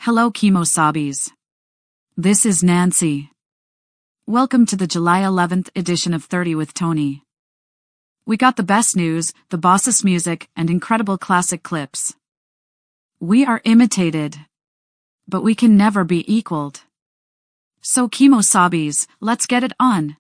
Hello, Kimo-sabis. This is Nancy. Welcome to the July 11th edition of 30 with Tony. We got the best news, the bossest music, and incredible classic clips. We are imitated, but we can never be equaled. So Kimo-sabis, let's get it on.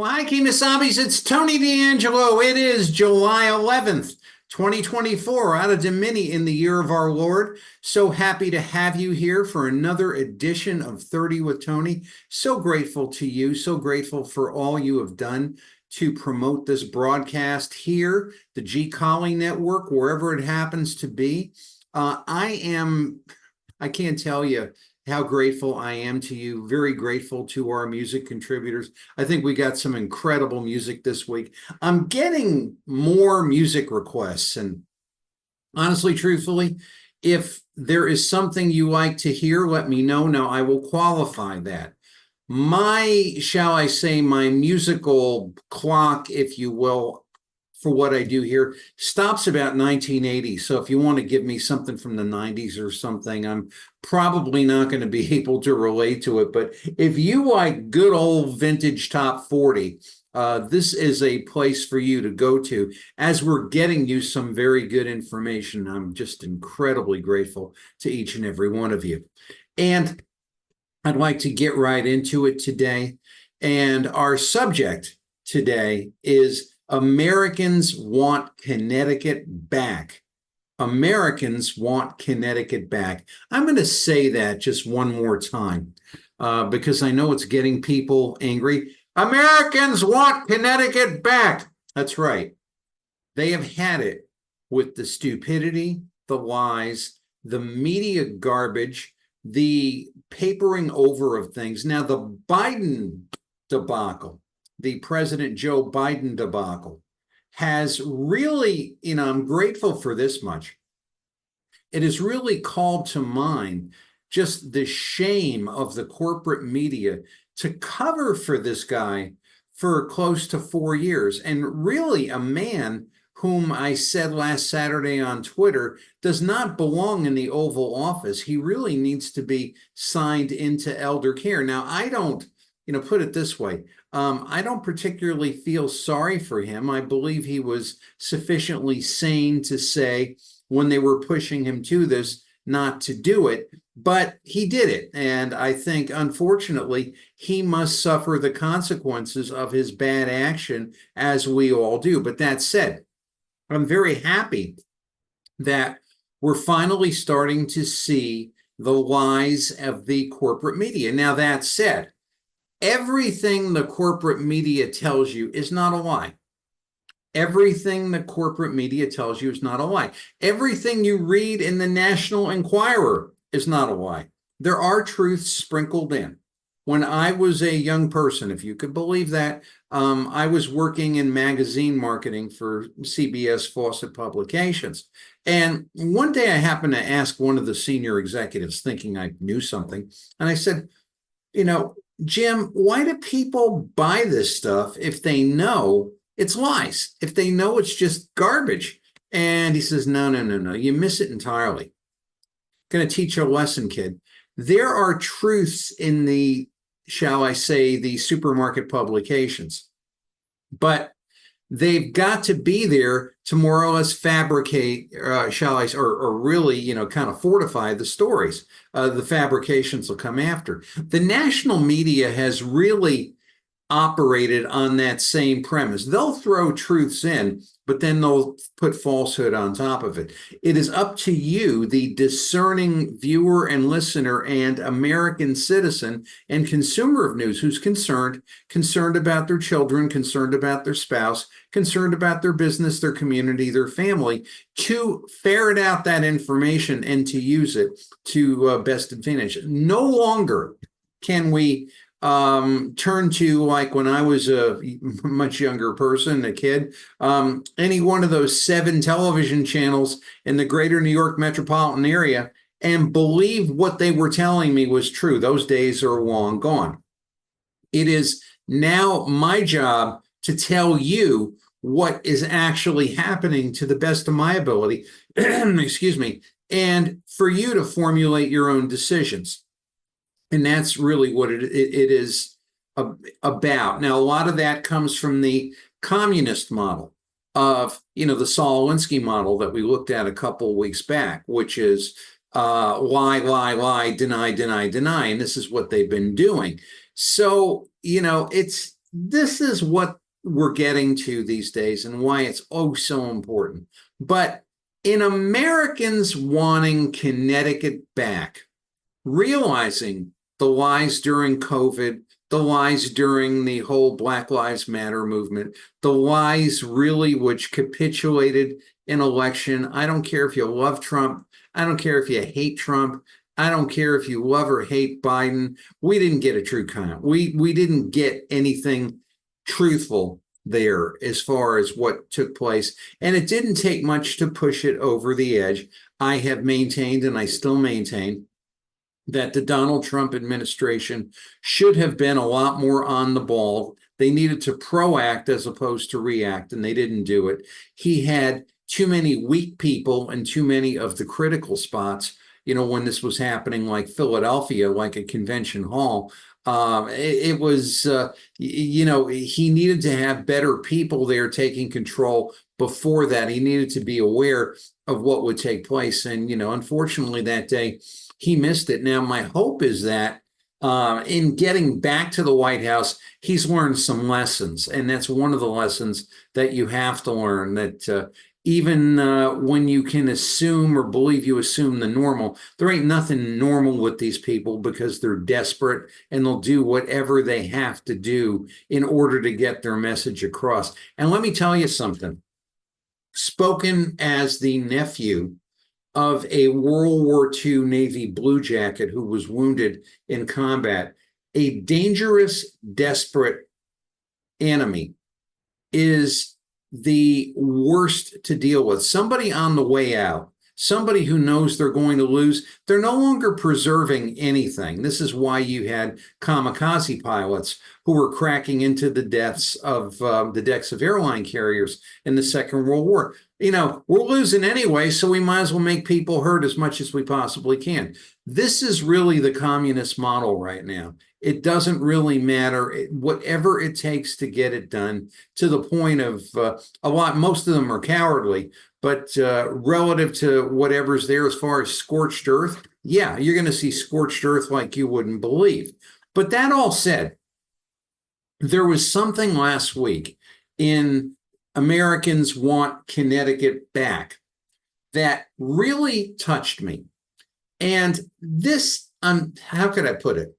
Hi, Kimo-sabis. It's Tony D'Angelo. It is July 11th, 2024, out of Domini in the year of our Lord. So happy to have you here for another edition of 30 with Tony. So grateful to you. So grateful for all you have done to promote this broadcast here, the G Collie Network, wherever it happens to be. I can't tell you how grateful I am to you. Very grateful to our music contributors. I think we got some incredible music this week. I'm getting more music requests, and honestly, truthfully, if there is something you like to hear, let me know. Now, I will qualify that. Shall I say, my musical clock, if you will, for what I do here, stops about 1980. So if you want to give me something from the 90s or something, I'm probably not going to be able to relate to it. But if you like good old vintage top 40, this is a place for you to go to as we're getting you some very good information. I'm just incredibly grateful to each and every one of you. And I'd like to get right into it today. And our subject today is Americans Want Connecticut Back. Americans want Connecticut back. I'm going to say that just one more time because I know it's getting people angry. Americans want Connecticut back. That's right. They have had it with the stupidity, the lies, the media garbage, the papering over of things. Now, the Biden debacle, the President Joe Biden debacle, has really, I'm grateful for this much. It has really called to mind just the shame of the corporate media to cover for this guy for close to 4 years. And really, a man whom I said last Saturday on Twitter does not belong in the Oval Office. He really needs to be signed into elder care. Now, I don't, put it this way. I don't particularly feel sorry for him. I believe he was sufficiently sane to say when they were pushing him to this not to do it, but he did it. And I think, unfortunately, he must suffer the consequences of his bad action, as we all do. But that said, I'm very happy that we're finally starting to see the lies of the corporate media. Now, that said, everything the corporate media tells you is not a lie. Everything the corporate media tells you is not a lie. Everything you read in the National Enquirer is not a lie. There are truths sprinkled in. When I was a young person, if you could believe that, I was working in magazine marketing for CBS Fawcett Publications. And one day I happened to ask one of the senior executives, thinking I knew something. And I said, Jim, why do people buy this stuff if they know it's lies, if they know it's just garbage? And he says, no, you miss it entirely. Going to teach you a lesson, kid. There are truths in the, shall I say, the supermarket publications, but they've got to be there to more or less fabricate, shall I, or really, kind of fortify the stories. The fabrications will come after. The national media has really operated on that same premise. They'll throw truths in, but then they'll put falsehood on top of it. It is up to you, the discerning viewer and listener and American citizen and consumer of news, who's concerned about their children, concerned about their spouse, concerned about their business, their community, their family, to ferret out that information and to use it to best advantage. No longer can we turn to, like when I was a much younger person, a kid, any one of those 7 television channels in the greater New York metropolitan area and believe what they were telling me was true. Those days are long gone. It is now my job to tell you what is actually happening to the best of my ability, excuse me, and for you to formulate your own decisions. And that's really what it is about. Now, a lot of that comes from the communist model of, the Saul Alinsky model that we looked at a couple of weeks back, which is lie, deny. And this is what they've been doing. So, this is what we're getting to these days and why it's so important. But in Americans wanting Connecticut back, realizing the lies during COVID, the lies during the whole Black Lives Matter movement, the lies really which capitulated an election. I don't care if you love Trump. I don't care if you hate Trump. I don't care if you love or hate Biden. We didn't get a true count. We didn't get anything truthful there as far as what took place. And it didn't take much to push it over the edge. I have maintained, and I still maintain, that the Donald Trump administration should have been a lot more on the ball. They needed to proact as opposed to react, and they didn't do it. He had too many weak people and too many of the critical spots, when this was happening, like Philadelphia, like a convention hall. It was, he needed to have better people there taking control before that. He needed to be aware of what would take place. And, unfortunately that day, he missed it. Now, my hope is that in getting back to the White House, he's learned some lessons. And that's one of the lessons that you have to learn, that even when you can assume or believe you assume the normal, there ain't nothing normal with these people because they're desperate and they'll do whatever they have to do in order to get their message across. And let me tell you something, spoken as the nephew of a World War II Navy Blue Jacket who was wounded in combat, a dangerous, desperate enemy is the worst to deal with. Somebody on the way out, somebody who knows they're going to lose, they're no longer preserving anything. This is why you had kamikaze pilots who were cracking into the decks of airline carriers in the Second World War. We're losing anyway, so we might as well make people hurt as much as we possibly can. This is really the communist model right now. It doesn't really matter, whatever it takes to get it done, to the point of most of them are cowardly, but relative to whatever's there as far as scorched earth, yeah, you're going to see scorched earth like you wouldn't believe. But that all said, there was something last week in Americans Want Connecticut Back that really touched me. And this, how could I put it?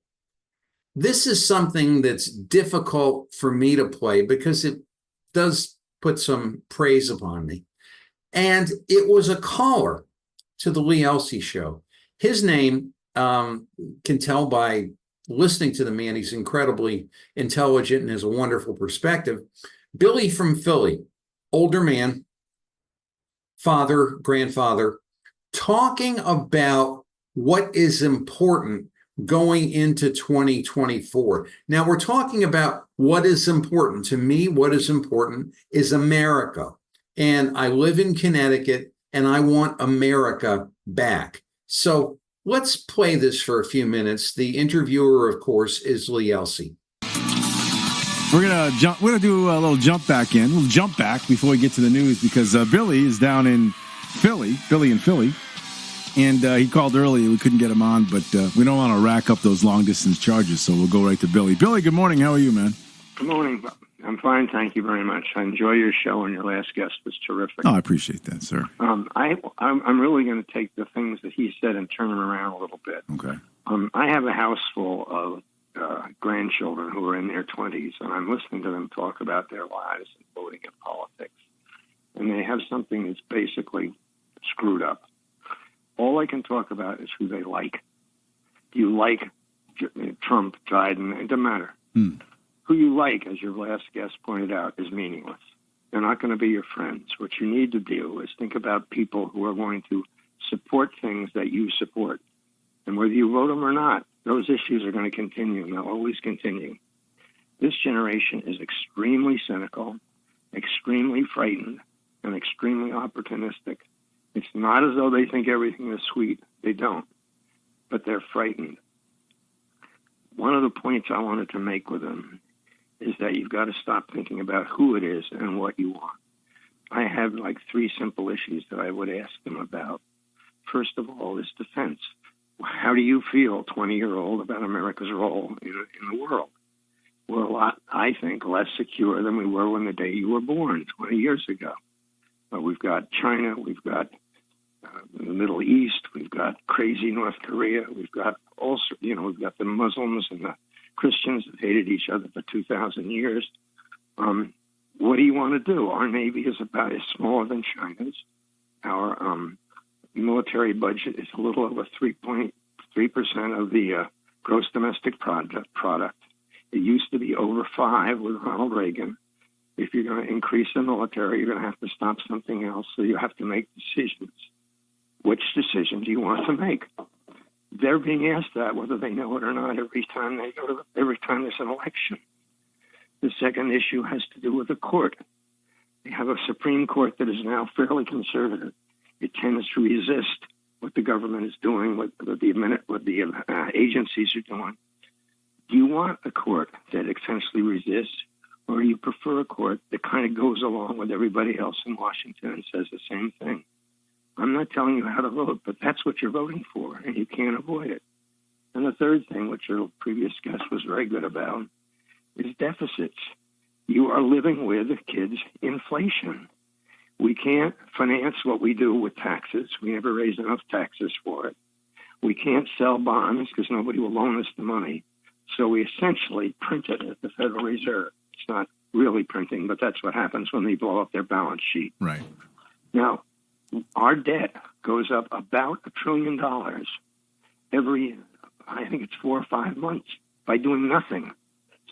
This is something that's difficult for me to play because it does put some praise upon me. And it was a caller to the Lee Elsey show. His name, can tell by listening to the man, he's incredibly intelligent and has a wonderful perspective. Billy from Philly, older man, father, grandfather, talking about what is important going into 2024. Now we're talking about what is important. To me, what is important is America. And I live in Connecticut and I want America back. So let's play this for a few minutes. The interviewer, of course, is Lee Elsey. We're gonna do a little jump back before we get to the news, because Billy is down in Philly, and he called earlier. We couldn't get him on, but we don't want to rack up those long distance charges, so we'll go right to Billy. Billy, good morning. How are you, man? Good morning. I'm fine, thank you very much. I enjoy your show, and your last guest was terrific. Oh, I appreciate that, sir. I'm really going to take the things that he said and turn them around a little bit. Okay. I have a house full of grandchildren who are in their 20s, and I'm listening to them talk about their lives and voting and politics. And they have something that's basically screwed up. All I can talk about is who they like. Do you like Trump, Biden? It doesn't matter. Who you like, as your last guest pointed out, is meaningless. They're not going to be your friends. What you need to do is think about people who are going to support things that you support. And whether you vote them or not, those issues are going to continue, and they'll always continue. This generation is extremely cynical, extremely frightened, and extremely opportunistic. It's not as though they think everything is sweet. They don't. But they're frightened. One of the points I wanted to make with them is that you've got to stop thinking about who it is and what you want. I have like 3 simple issues that I would ask them about. First of all is defense. How do you feel, 20-year-old, about America's role in the world? We're a lot, I think, less secure than we were when the day you were born 20 years ago. But we've got China, we've got the Middle East, we've got crazy North Korea, we've got also, we've got the Muslims and the Christians that hated each other for 2,000 years. What do you want to do? Our Navy is about as smaller than China's. Our military budget is a little over 3.3% of the gross domestic product. It used to be over 5 with Ronald Reagan. If you're going to increase the military, you're going to have to stop something else. So you have to make decisions. Which decision do you want to make? They're being asked that, whether they know it or not, every time there's an election. The second issue has to do with the court. They have a Supreme Court that is now fairly conservative. It tends to resist what the government is doing, what the agencies are doing. Do you want a court that essentially resists, or do you prefer a court that kind of goes along with everybody else in Washington and says the same thing? I'm not telling you how to vote, but that's what you're voting for, and you can't avoid it. And the third thing, which your previous guest was very good about, is deficits. You are living with, kids, inflation. We can't finance what we do with taxes. We never raise enough taxes for it. We can't sell bonds because nobody will loan us the money. So we essentially print it at the Federal Reserve. It's not really printing, but that's what happens when they blow up their balance sheet. Right. Now, our debt goes up about $1 trillion every, I think it's 4 or 5 months by doing nothing,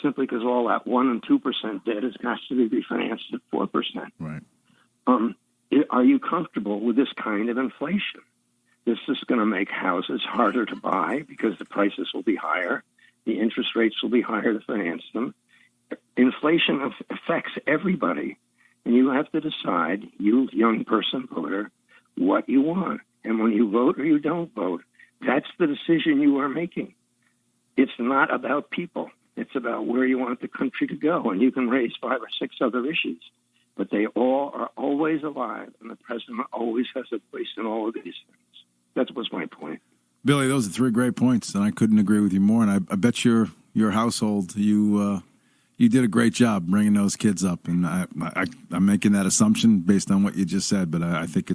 simply because all that 1% and 2% debt has to be refinanced at 4%. Right. Are you comfortable with this kind of inflation? This is going to make houses harder to buy because the prices will be higher. The interest rates will be higher to finance them. Inflation affects everybody. And you have to decide, you young person voter, what you want. And when you vote or you don't vote, that's the decision you are making. It's not about people. It's about where you want the country to go. And you can raise 5 or 6 other issues. But they all are always alive. And the president always has a place in all of these things. That was my point. Billy, those are 3 great points, and I couldn't agree with you more. And I bet your household, you did a great job bringing those kids up. And I'm making that assumption based on what you just said, but I think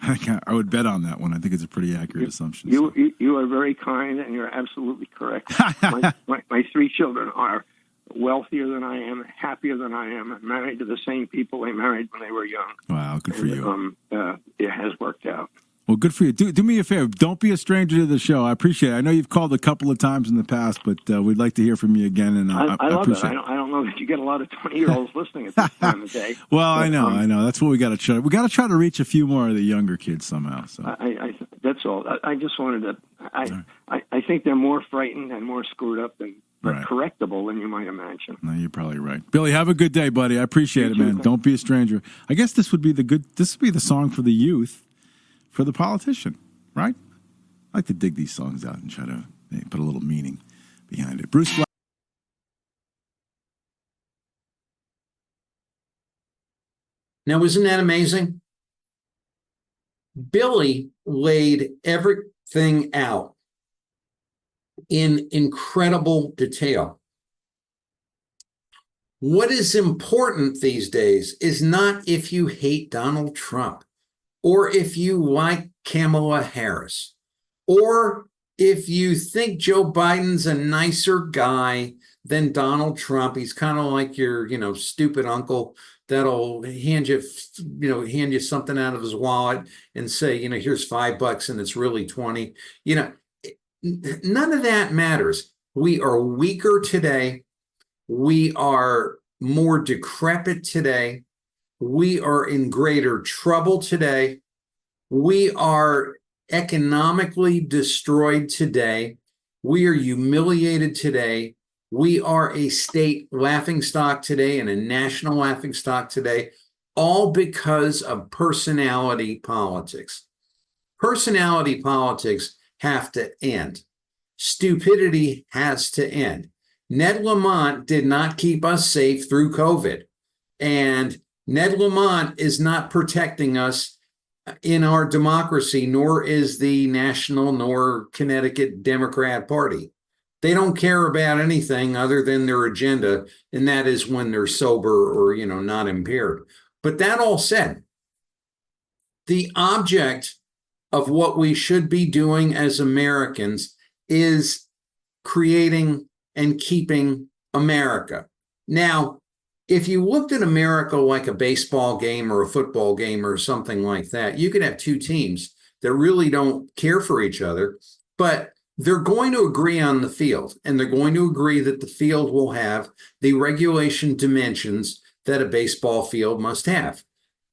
I would bet on that one. I think it's a pretty accurate assumption. You are very kind, and you're absolutely correct. my 3 children are wealthier than I am, happier than I am, and married to the same people they married when they were young. Wow, good for you. It has worked out. Well, good for you. Do me a favor. Don't be a stranger to the show. I appreciate it. I know you've called a couple of times in the past, but we'd like to hear from you again. And I love it. appreciate it. I don't know that you get a lot of 20-year-olds listening at this time of day. Well, I know. That's what we got to try. We got to try to reach a few more of the younger kids somehow. So that's all. I just wanted to. I think they're more frightened and more screwed up than correctable than you might imagine. No, you're probably right. Billy, have a good day, buddy. I appreciate it, man. Don't be a stranger. I guess this would be the song for the youth, for the politician, right? I like to dig these songs out and try to put a little meaning behind it. Bruce Black. Now, isn't that amazing? Billy laid everything out in incredible detail. What is important these days is not if you hate Donald Trump, or if you like Kamala Harris, or if you think Joe Biden's a nicer guy than Donald Trump. He's kind of like your, stupid uncle that'll hand you something out of his wallet and say, here's $5 and it's really 20. None of that matters. We are weaker today. We are more decrepit today. We are in greater trouble today. We are economically destroyed today. We are humiliated today. We are a state laughingstock today and a national laughingstock today, all because of personality politics. Personality politics have to end. Stupidity has to end. Ned Lamont did not keep us safe through COVID. And Ned Lamont is not protecting us in our democracy, nor is the National nor Connecticut Democrat Party. They don't care about anything other than their agenda, and that is when they're sober or, not impaired. But that all said, the object of what we should be doing as Americans is creating and keeping America. Now, if you looked at America like a baseball game or a football game or something like that, you could have 2 teams that really don't care for each other, but they're going to agree on the field, and they're going to agree that the field will have the regulation dimensions that a baseball field must have.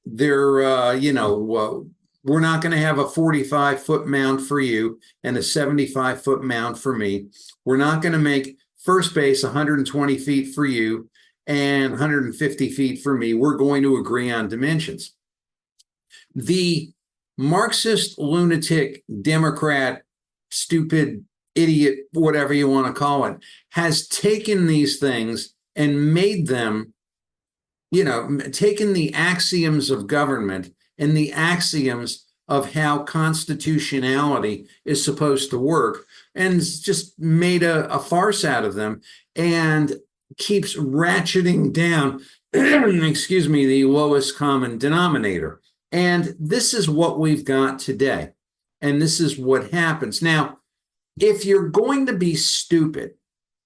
They're, we're not going to have a 45-foot mound for you and a 75-foot mound for me. We're not going to make first base 120 feet for you and 150 feet for me. We're going to agree on dimensions. The Marxist, lunatic, Democrat, stupid, idiot, whatever you want to call it, has taken these things and made them, taken the axioms of government and the axioms of how constitutionality is supposed to work and just made a farce out of them and keeps ratcheting down excuse me, the lowest common denominator. And this is what we've got today. And this is what happens. Now, if you're going to be stupid,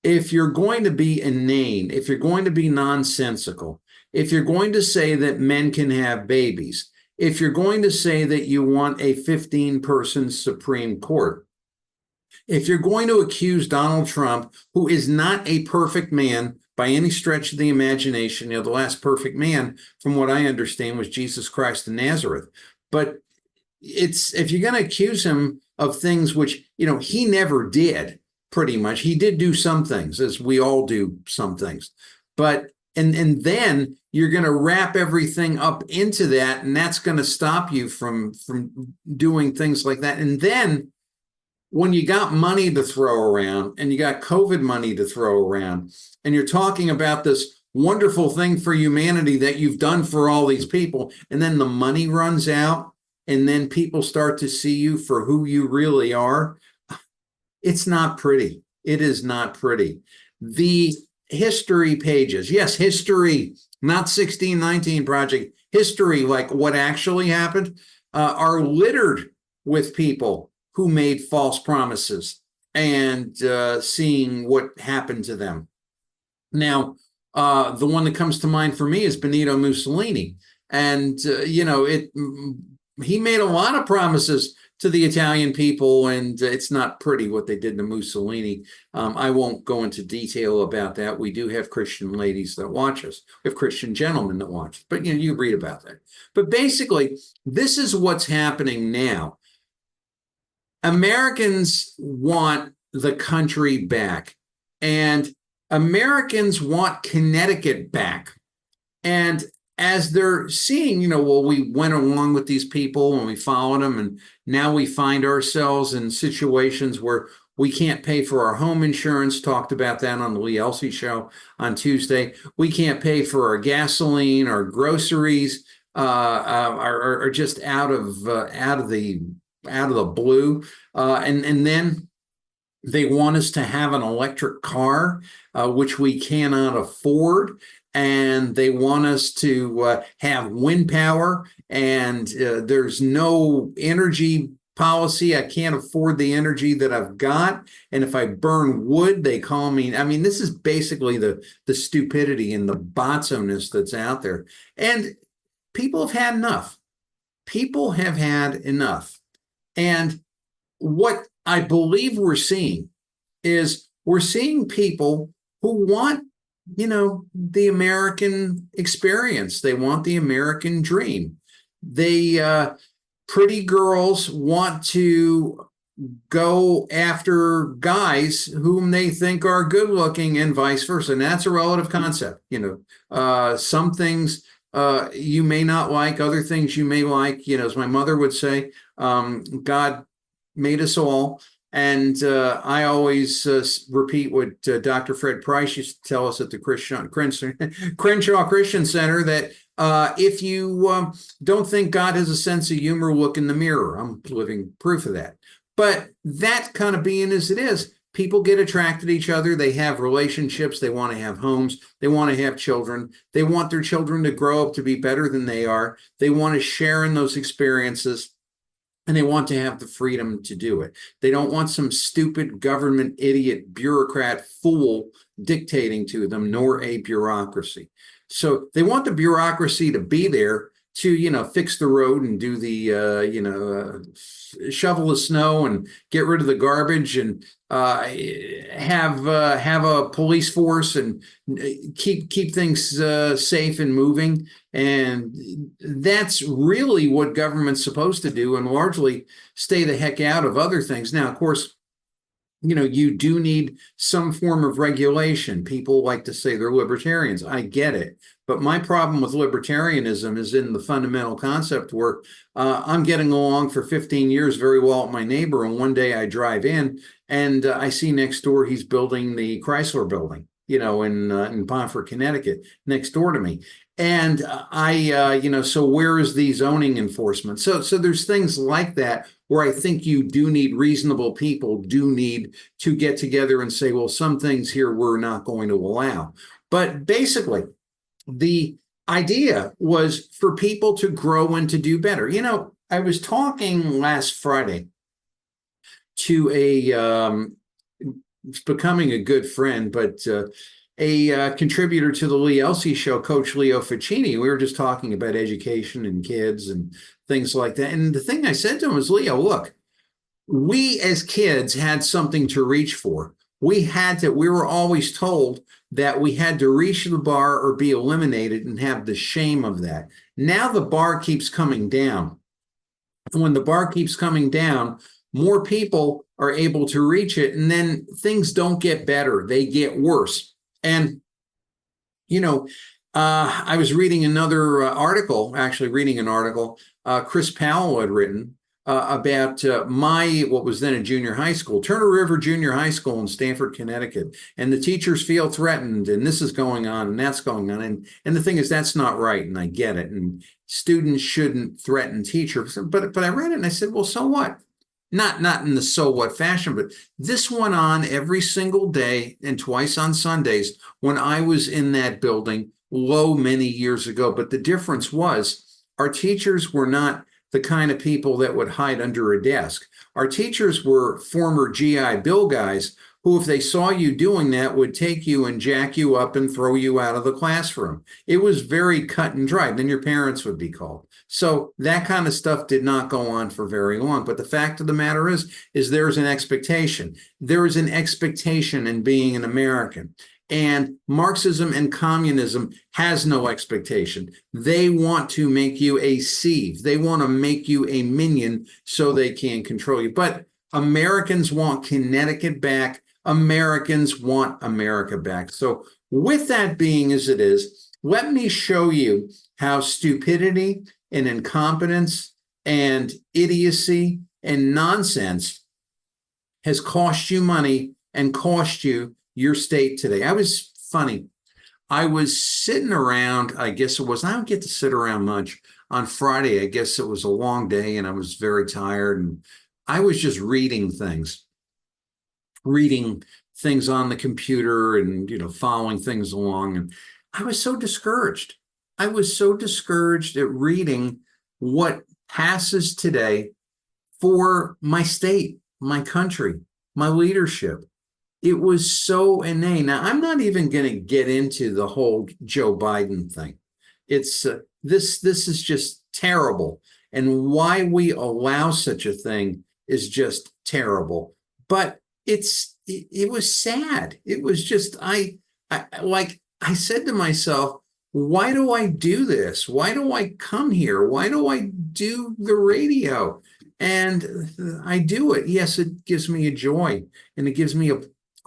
if you're going to be inane, if you're going to be nonsensical, if you're going to say that men can have babies, if you're going to say that you want a 15-person Supreme Court, if you're going to accuse Donald Trump, who is not a perfect man by any stretch of the imagination, the last perfect man, from what I understand, was Jesus Christ of Nazareth. But if you're going to accuse him of things which, he never did, pretty much. He did do some things, as we all do some things. But and then you're going to wrap everything up into that, and that's going to stop you from doing things like that. And then when you got money to throw around, and you got COVID money to throw around, and you're talking about this wonderful thing for humanity that you've done for all these people, and then the money runs out, and then people start to see you for who you really are, it's not pretty. It is not pretty. The history pages, yes, history, not 1619 Project, history, like what actually happened, are littered with people who made false promises and seeing what happened to them. Now, the one that comes to mind for me is Benito Mussolini. And, he made a lot of promises to the Italian people, and it's not pretty what they did to Mussolini. I won't go into detail about that. We do have Christian ladies that watch us. We have Christian gentlemen that watch us, but you read about that. But basically, this is what's happening now. Americans want the country back, and Americans want Connecticut back. And as they're seeing, we went along with these people and we followed them, and now we find ourselves in situations where we can't pay for our home insurance. Talked about that on the Lee Elsey show on Tuesday. We can't pay for our gasoline, our groceries are just out of the blue, and then they want us to have an electric car, which we cannot afford. And they want us to have wind power, and there's no energy policy. I can't afford the energy that I've got. And if I burn wood, they call me. I mean, this is basically the stupidity and the botso-ness that's out there. And people have had enough. People have had enough. And what I believe we're seeing is we're seeing people who want the American experience. They want the American dream. Pretty girls want to go after guys whom they think are good looking, and vice versa. And that's a relative concept. Some things you may not like, other things you may like. As my mother would say, God made us all. And I always repeat what Dr. Fred Price used to tell us at the Crenshaw Christian Center, that if you don't think God has a sense of humor, look in the mirror. I'm living proof of that. But that kind of being as it is, people get attracted to each other. They have relationships. They want to have homes. They want to have children. They want their children to grow up to be better than they are. They want to share in those experiences. And they want to have the freedom to do it. They don't want some stupid government idiot bureaucrat fool dictating to them, nor a bureaucracy. So they want the bureaucracy to be there to, fix the road and do the, shovel the snow and get rid of the garbage, and have a police force and keep things safe and moving. And that's really what government's supposed to do, and largely stay the heck out of other things. Now, of course, you do need some form of regulation. People like to say they're libertarians. I get it. But my problem with libertarianism is in the fundamental concept where I'm getting along for 15 years very well with my neighbor. And one day I drive in and I see next door he's building the Chrysler building, in Pomfret, Connecticut, next door to me. And so where is the zoning enforcement? So there's things like that where I think you do need reasonable people do need to get together and say, well, some things here we're not going to allow. But basically, the idea was for people to grow and to do better. I was talking last Friday to it's becoming a good friend, but a contributor to the Lee Elsey show, Coach Leo Ficini. We were just talking about education and kids and things like that. And the thing I said to him was, Leo, look, we as kids had something to reach for. We were always told that we had to reach the bar or be eliminated and have the shame of that. Now the bar keeps coming down. And when the bar keeps coming down, more people are able to reach it, and then things don't get better, they get worse. And I was reading another article, Chris Powell had written about what was then a junior high school, Turner River Junior High School in Stamford, Connecticut. And the teachers feel threatened, and this is going on, and that's going on. And the thing is, that's not right, and I get it. And students shouldn't threaten teachers. But I read it, and I said, well, so what? Not in the so what fashion, but this went on every single day and twice on Sundays when I was in that building many years ago. But the difference was our teachers were not the kind of people that would hide under a desk. Our teachers were former GI Bill guys who, if they saw you doing that, would take you and jack you up and throw you out of the classroom. It was very cut and dry. Then your parents would be called. So that kind of stuff did not go on for very long. But the fact of the matter is there's an expectation. There is an expectation in being an American. And Marxism and communism has no expectation. They want to make you a sieve. They want to make you a minion so they can control you. But Americans want Connecticut back. Americans want America back. So with that being as it is, let me show you how stupidity and incompetence and idiocy and nonsense has cost you money and cost you your state today. I was sitting around, I don't get to sit around much on Friday. I guess it was a long day and I was very tired, and I was just reading things on the computer and, following things along. And I was so discouraged. I was so discouraged at reading what passes today for my state, my country, my leadership. It was so inane. Now, I'm not even going to get into the whole Joe Biden thing. It's this is just terrible. And why we allow such a thing is just terrible. But it was sad. It was just, I said to myself, why do I do this? Why do I come here? Why do I do the radio? And I do it. Yes, it gives me a joy, and it gives me a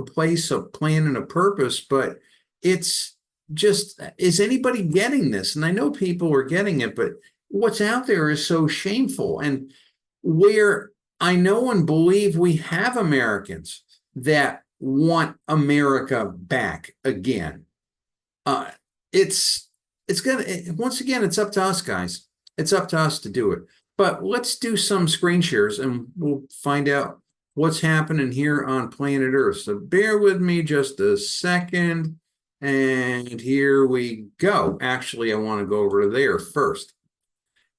place, a plan, and a purpose. But it's just, is anybody getting this? And I know people are getting it, but what's out there is so shameful. And where I know and believe we have Americans that want America back again. It's once again, it's up to us, guys. It's up to us to do it. But let's do some screen shares and we'll find out what's happening here on planet Earth. So bear with me just a second. And here we go. Actually, I want to go over to there first.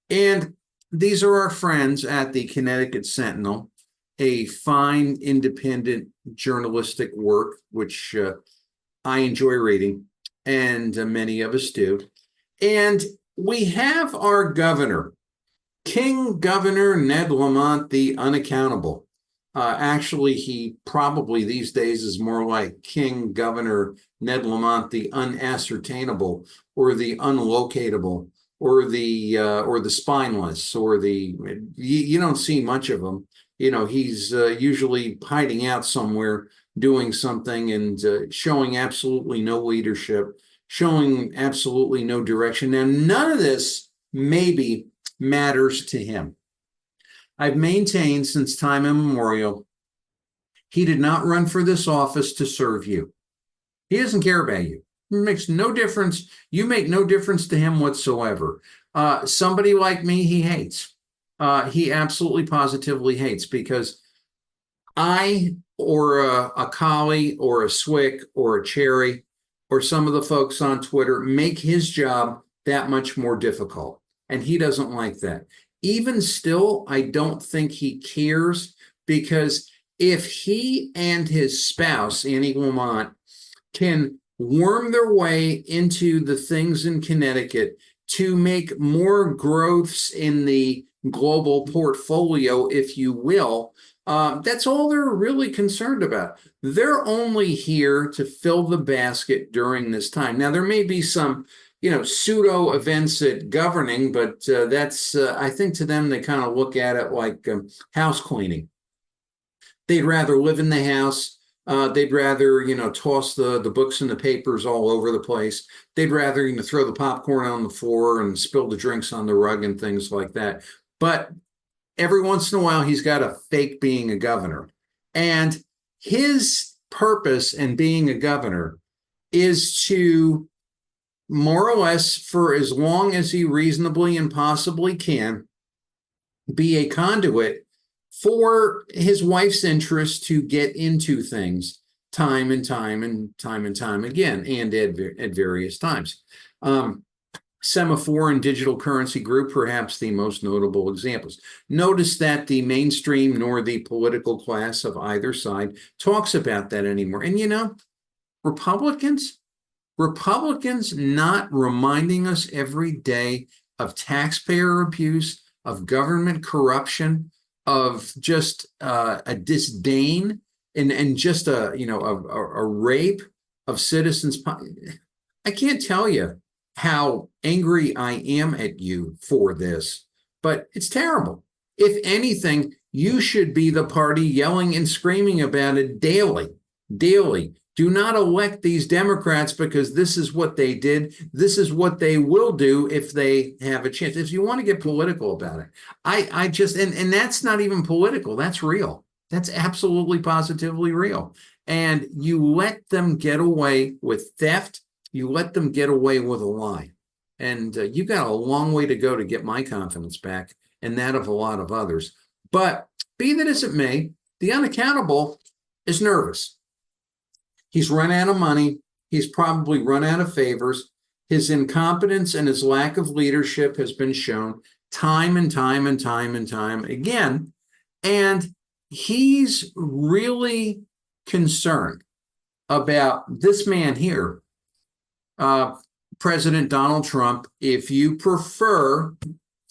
And these are our friends at the Connecticut Sentinel, a fine, independent journalistic work, which I enjoy reading, and many of us do. And we have our governor, King Governor Ned Lamont, the unaccountable. Actually, he probably these days is more like King Governor Ned Lamont, the unascertainable, or the unlocatable, or the spineless, or you don't see much of him. He's usually hiding out somewhere, doing something, and showing absolutely no leadership, showing absolutely no direction. Now, none of this maybe matters to him. I've maintained since time immemorial, he did not run for this office to serve you. He doesn't care about you. It makes no difference. You make no difference to him whatsoever. Somebody like me, he hates. He absolutely positively hates, because I, or a collie, or a Swick, or a Cherry, or some of the folks on Twitter make his job that much more difficult. And he doesn't like that. Even still, I don't think he cares, because if he and his spouse, Annie Lamont, can worm their way into the things in Connecticut to make more growths in the global portfolio, if you will, that's all they're really concerned about. They're only here to fill the basket during this time. Now, there may be some, pseudo events at governing, but that's, I think to them, they kind of look at it like house cleaning. They'd rather live in the house. They'd rather, toss the books and the papers all over the place. They'd rather, throw the popcorn on the floor and spill the drinks on the rug and things like that. But every once in a while, he's got to fake being a governor. And his purpose in being a governor is to, more or less, for as long as he reasonably and possibly can, be a conduit for his wife's interest to get into things time and time again, and at various times. Semaphore and Digital Currency Group, perhaps the most notable examples. Notice that the mainstream nor the political class of either side talks about that anymore. And Republicans not reminding us every day of taxpayer abuse, of government corruption, of just a disdain and just a rape of citizens. I can't tell you how angry I am at you for this, but it's terrible. If anything, you should be the party yelling and screaming about it daily. Do not elect these Democrats, because this is what they did. This is what they will do if they have a chance. If you want to get political about it, I just, and that's not even political. That's real. That's absolutely positively real. And you let them get away with theft. You let them get away with a lie. And you got a long way to go to get my confidence back, and that of a lot of others. But be that as it may, the unaccountable is nervous. He's run out of money. He's probably run out of favors. His incompetence and his lack of leadership has been shown time and time again. And he's really concerned about this man here, President Donald Trump. If you prefer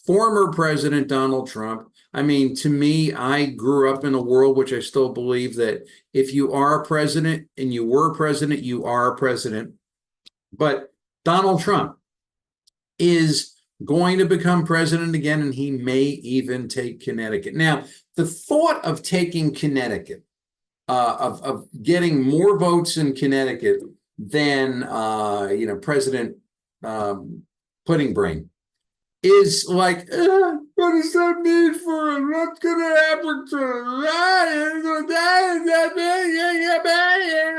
former President Donald Trump, I mean, to me, I grew up in a world which I still believe that if you are a president and you were a president, you are a president. But Donald Trump is going to become president again, and he may even take Connecticut. Now, the thought of taking Connecticut, of getting more votes in Connecticut than, President Pudding Brain, is like, what does that mean for him? What's going to happen to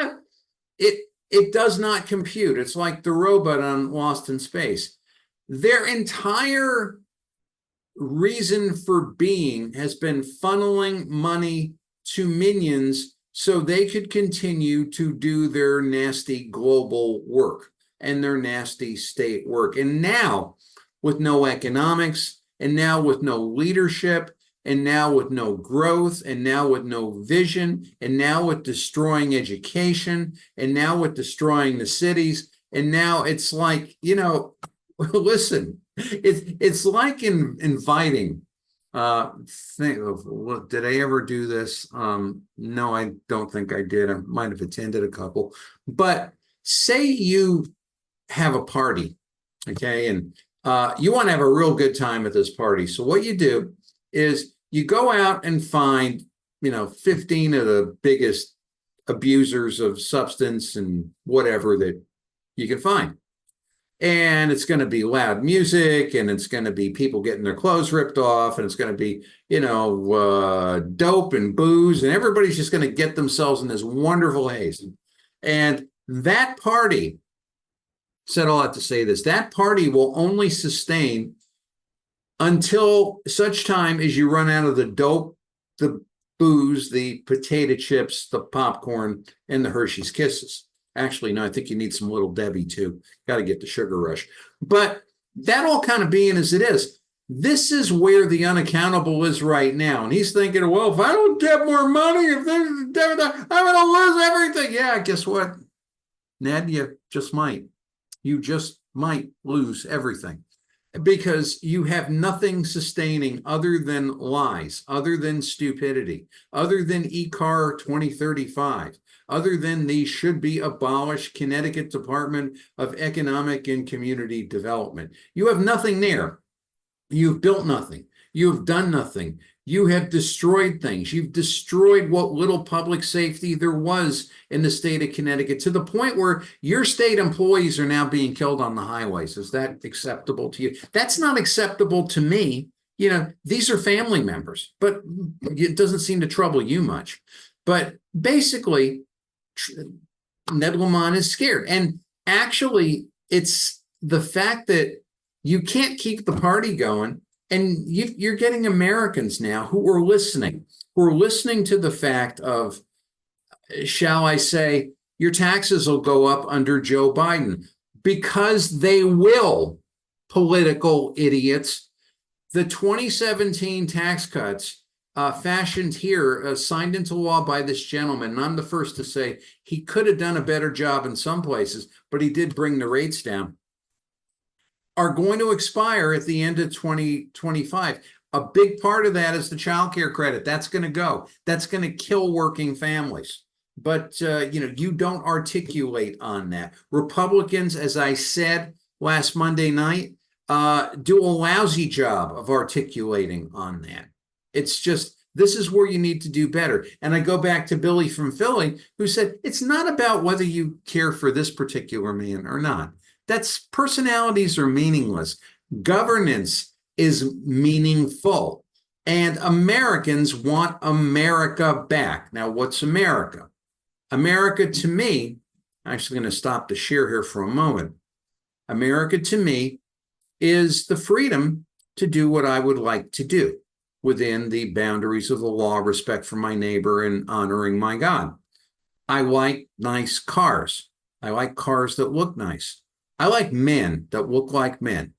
him? It does not compute. It's like the robot on Lost in Space. Their entire reason for being has been funneling money to minions so they could continue to do their nasty global work and their nasty state work. And now, with no economics, and now with no leadership, and now with no growth, and now with no vision, and now with destroying education, and now with destroying the cities, and now it's like, listen, it's like inviting. Did I ever do this? No, I don't think I did. I might have attended a couple. But say you have a party, okay, and you want to have a real good time at this party. So what you do is you go out and find, 15 of the biggest abusers of substance and whatever that you can find. And it's going to be loud music, and it's going to be people getting their clothes ripped off, and it's going to be, dope and booze, and everybody's just going to get themselves in this wonderful haze. And that party, said all that to say this, that party will only sustain until such time as you run out of the dope, the booze, the potato chips, the popcorn, and the Hershey's Kisses. Actually, no, I think you need some Little Debbie too. Got to get the sugar rush. But that all kind of being as it is, this is where the unaccountable is right now. And he's thinking, well, if I don't get more money, if there's I'm going to lose everything. Yeah, guess what, Ned? You just might. You just might lose everything because you have nothing sustaining other than lies, other than stupidity, other than ECAR 2035, other than the should be abolished Connecticut Department of Economic and Community Development. You have nothing there. You've built nothing. You've done nothing. You have destroyed things. You've destroyed what little public safety there was in the state of Connecticut to the point where your state employees are now being killed on the highways. Is that acceptable to you? That's not acceptable to me. You know, these are family members, but it doesn't seem to trouble you much. But basically, Ned Lamont is scared. And actually, it's the fact that you can't keep the party going. And you're getting Americans now who are listening to the fact of, shall I say, your taxes will go up under Joe Biden because they will, political idiots. The 2017 tax cuts fashioned here, signed into law by this gentleman, and I'm the first to say he could have done a better job in some places, but he did bring the rates down, are going to expire at the end of 2025. A big part of that is the child care credit. That's going to go. That's going to kill working families. But, you don't articulate on that. Republicans, as I said last Monday night, do a lousy job of articulating on that. It's just, this is where you need to do better. And I go back to Billy from Philly, who said, it's not about whether you care for this particular man or not. Personalities are meaningless. Governance is meaningful. And Americans want America back. Now, what's America? America to me, I'm actually going to stop the share here for a moment. America to me is the freedom to do what I would like to do within the boundaries of the law, respect for my neighbor, and honoring my God. I like nice cars. I like cars that look nice. I like men that look like men.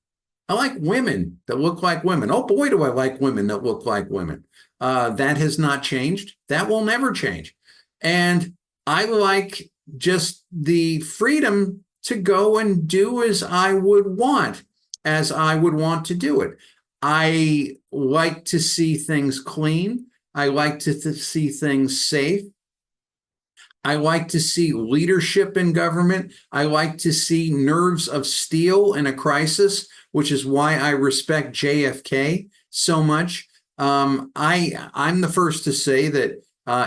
I like women that look like women. Oh boy, do I like women that look like women. That has not changed. That will never change. And I like just the freedom to go and do as I would want to do it. I like to see things clean. I like to see things safe. I like to see leadership in government. I like to see nerves of steel in a crisis, which is why I respect JFK so much. I'm the first to say that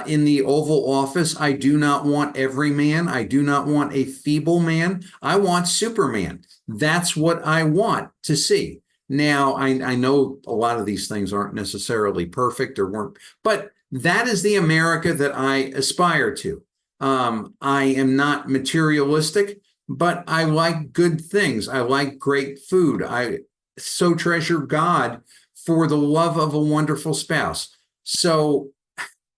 in the Oval Office, I do not want every man. I do not want a feeble man. I want Superman. That's what I want to see. Now, I know a lot of these things aren't necessarily perfect or weren't, but that is the America that I aspire to. I am not materialistic, but I like good things. I like great food. I so treasure God for the love of a wonderful spouse. So,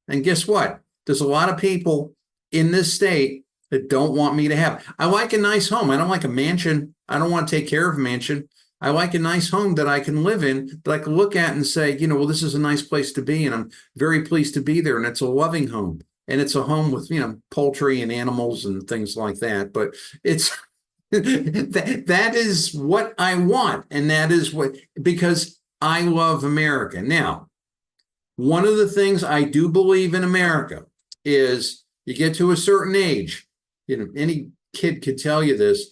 and guess what? There's a lot of people in this state that don't want me to have. I like a nice home. I don't like a mansion. I don't want to take care of a mansion. I like a nice home that I can live in, that I can look at and say, well, this is a nice place to be, and I'm very pleased to be there. And it's a loving home. And it's a home with, poultry and animals and things like that. But it's that is what I want. And that is because I love America. Now, one of the things I do believe in America is you get to a certain age, any kid could tell you this,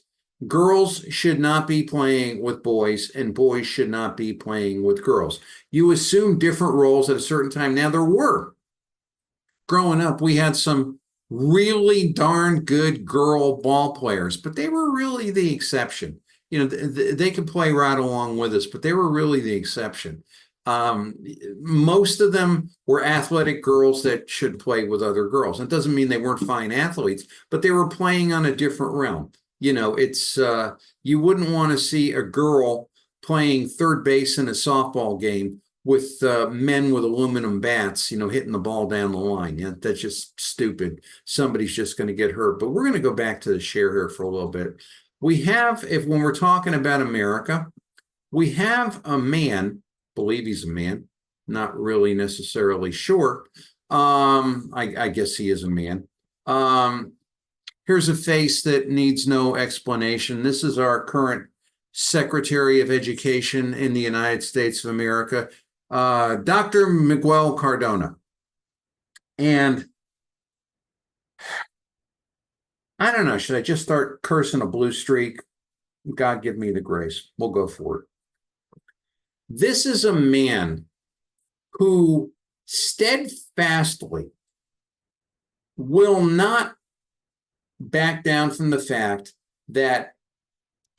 girls should not be playing with boys and boys should not be playing with girls. You assume different roles at a certain time. Now, there were. Growing up, we had some really darn good girl ball players, but they were really the exception. They could play right along with us, but they were really the exception. Most of them were athletic girls that should play with other girls. It doesn't mean they weren't fine athletes, but they were playing on a different realm. It's you wouldn't want to see a girl playing third base in a softball game men with aluminum bats, hitting the ball down the line. Yeah, that's just stupid. Somebody's just going to get hurt. But we're going to go back to the share here for a little bit. We have, when we're talking about America, we have a man, believe he's a man, not really necessarily sure. I guess he is a man. Here's a face that needs no explanation. This is our current Secretary of Education in the United States of America, Dr. Miguel Cardona. And I don't know, should I just start cursing a blue streak? God give me the grace. We'll go for it. This is a man who steadfastly will not back down from the fact that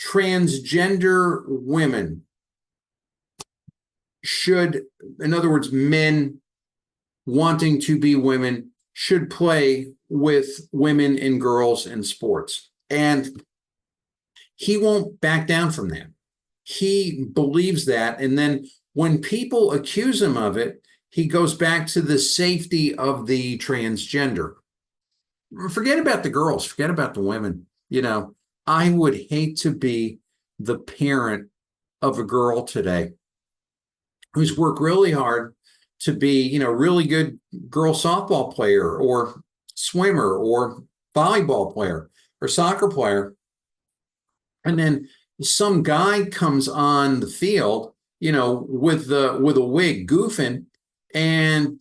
transgender women should, in other words, men wanting to be women, should play with women and girls in sports. And he won't back down from that. He believes that. And then when people accuse him of it, he goes back to the safety of the transgender. Forget about the girls, forget about the women. I would hate to be the parent of a girl today who's worked really hard to be, really good girl softball player or swimmer or volleyball player or soccer player. And then some guy comes on the field, with a wig goofing and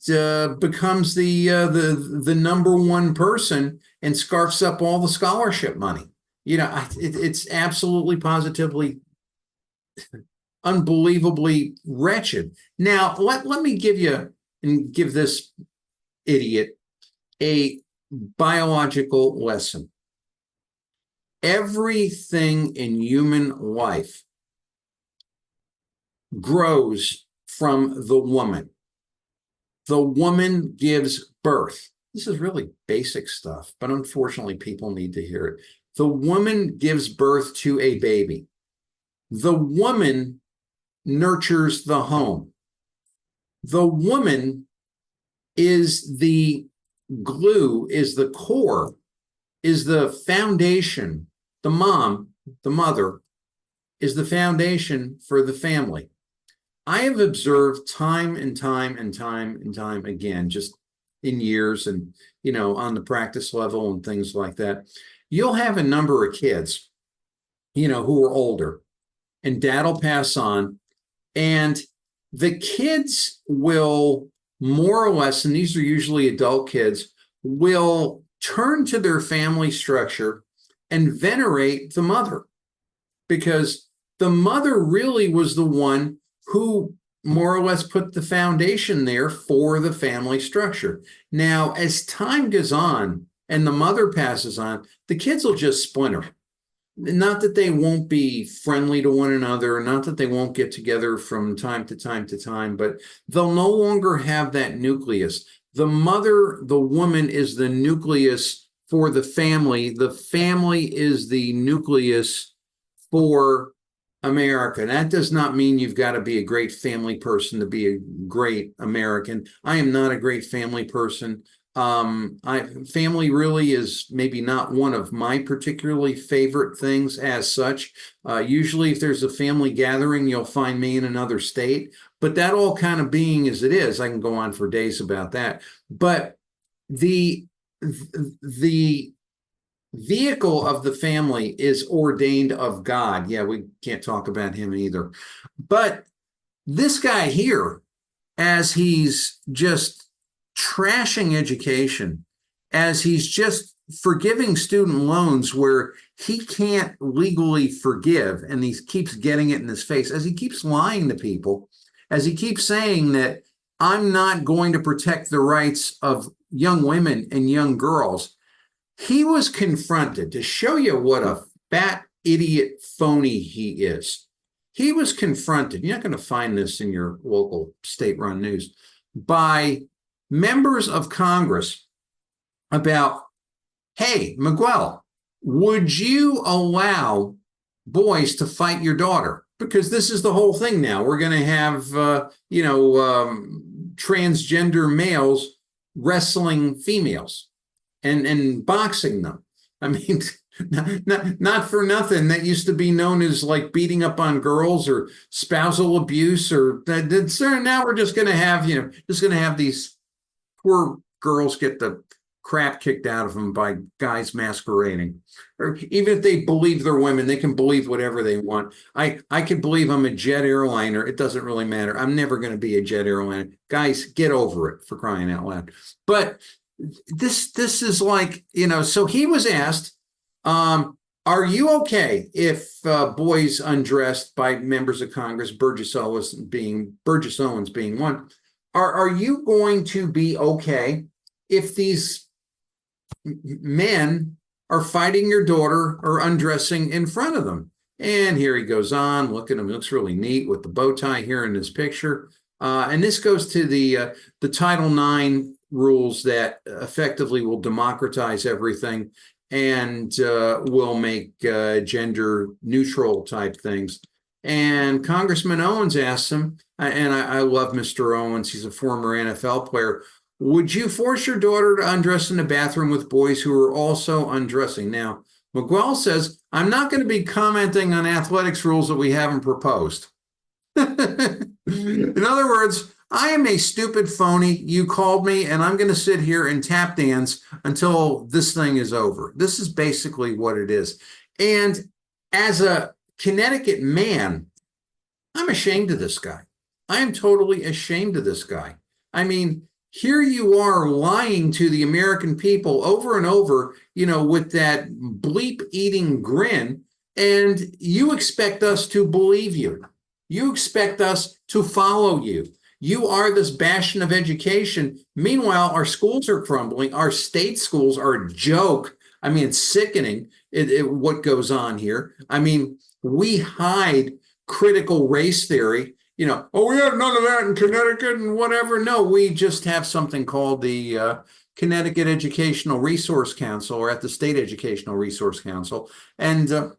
becomes the number one person and scarfs up all the scholarship money. It's absolutely positively unbelievably wretched. Now, let me give this idiot a biological lesson. Everything in human life grows from the woman. The woman gives birth. This is really basic stuff, but unfortunately, people need to hear it. The woman gives birth to a baby. The woman nurtures the home. The woman is the glue, is the core, is the foundation. The mom, the mother, is the foundation for the family. I have observed time and time and time and time again, just in years and, on the practice level and things like that, you'll have a number of kids, who are older, and dad'll pass on, and the kids will more or less, and these are usually adult kids, will turn to their family structure and venerate the mother, because the mother really was the one who more or less put the foundation there for the family structure. Now, as time goes on and the mother passes on, the kids will just splinter. Not that they won't be friendly to one another, not that they won't get together from time to time to time, but they'll no longer have that nucleus. The mother, the woman, is the nucleus for the family. The family is the nucleus for America. That does not mean you've got to be a great family person to be a great American. I am not a great family person. Family really is maybe not one of my particularly favorite things as such. Usually if there's a family gathering, you'll find me in another state, but that all kind of being as it is, I can go on for days about that. But the vehicle of the family is ordained of God. Yeah, we can't talk about him either. But this guy here, as he's just trashing education, as he's just forgiving student loans where he can't legally forgive, and he keeps getting it in his face, as he keeps lying to people, as he keeps saying that I'm not going to protect the rights of young women and young girls. He was confronted, to show you what a fat idiot phony he is. He was confronted, you're not going to find this in your local state-run news, by members of Congress about, hey, Miguel, would you allow boys to fight your daughter? because this is the whole thing now. We're going to have, transgender males wrestling females and boxing them. I mean, not for nothing. That used to be known as like beating up on girls or spousal abuse, or now we're just going to have these poor girls get the crap kicked out of them by guys masquerading. Or even if they believe they're women, they can believe whatever they want. I can believe I'm a jet airliner. It doesn't really matter. I'm never going to be a jet airliner. Guys, get over it, for crying out loud. But this is like, so he was asked, are you okay if boys undressed by members of Congress, Burgess Owens being one, are you going to be okay if these men are fighting your daughter or undressing in front of them? And here he goes on. Look at him. He looks really neat with the bow tie here in this picture. And this goes to the Title IX rules that effectively will democratize everything and will make gender neutral type things. And Congressman Owens asked him, and I love Mr. Owens, he's a former NFL player, would you force your daughter to undress in the bathroom with boys who are also undressing? Now, Miguel says, I'm not going to be commenting on athletics rules that we haven't proposed. In other words, I am a stupid phony. You called me, and I'm going to sit here and tap dance until this thing is over. This is basically what it is. And as a Connecticut man, I'm ashamed of this guy. I am totally ashamed of this guy. I mean, here you are lying to the American people over and over, with that bleep-eating grin, and you expect us to believe you. You expect us to follow you. You are this bastion of education. Meanwhile, our schools are crumbling. Our state schools are a joke. I mean, it's sickening what goes on here. I mean, we hide critical race theory. We have none of that in Connecticut and whatever. No, we just have something called the Connecticut Educational Resource Council, or at the State Educational Resource Council. And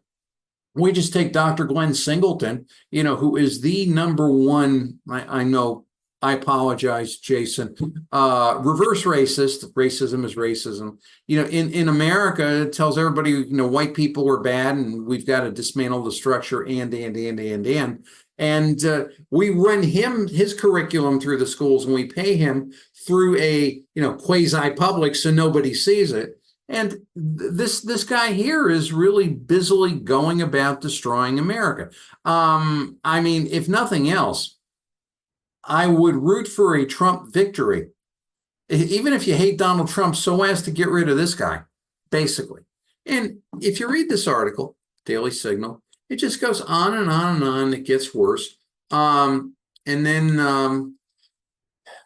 we just take Dr. Glenn Singleton, who is the number one, I know, I apologize, Jason, reverse racist. Racism is racism. In America, it tells everybody, white people are bad and we've got to dismantle the structure and we run his curriculum through the schools, and we pay him through a quasi-public so nobody sees it. And this guy here is really busily going about destroying America. I mean, if nothing else, I would root for a Trump victory, even if you hate Donald Trump, so as to get rid of this guy, basically. And if you read this article, Daily Signal, it just goes on and on and on. It gets worse. And then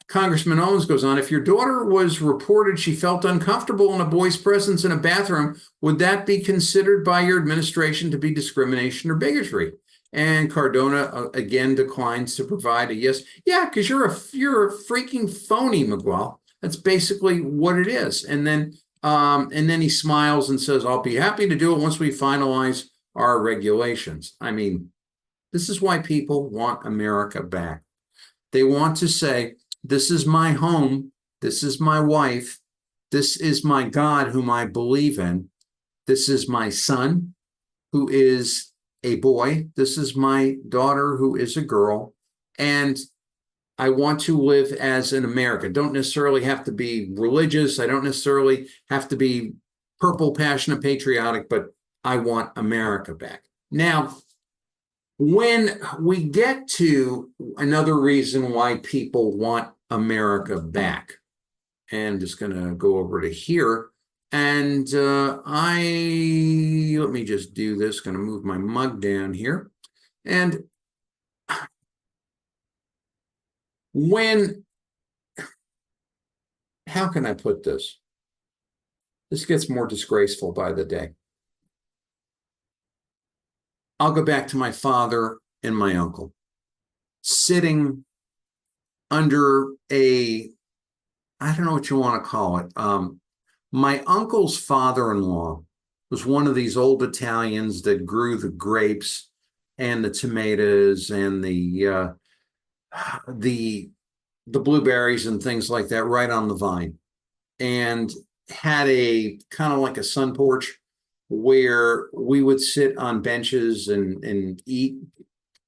Congressman Owens goes on, if your daughter was reported she felt uncomfortable in a boy's presence in a bathroom, would that be considered by your administration to be discrimination or bigotry? And Cardona again declines to provide a yes. Yeah, because you're a freaking phony, Miguel. That's basically what it is. And then he smiles and says, I'll be happy to do it once we finalize our regulations. I mean, this is why people want America back. They want to say, this is my home. This is my wife. This is my God whom I believe in. This is my son who is a boy. This is my daughter who is a girl. And I want to live as an American. Don't necessarily have to be religious. I don't necessarily have to be purple, passionate, patriotic, but I want America back. Now, when we get to another reason why people want America back, and I'm just going to go over to here, and let me just do this, going to move my mug down here. And how can I put this? This gets more disgraceful by the day. I'll go back to my father and my uncle sitting under I don't know what you want to call it. My uncle's father-in-law was one of these old Italians that grew the grapes and the tomatoes and the blueberries and things like that right on the vine, and had a kind of like a sun porch where we would sit on benches and eat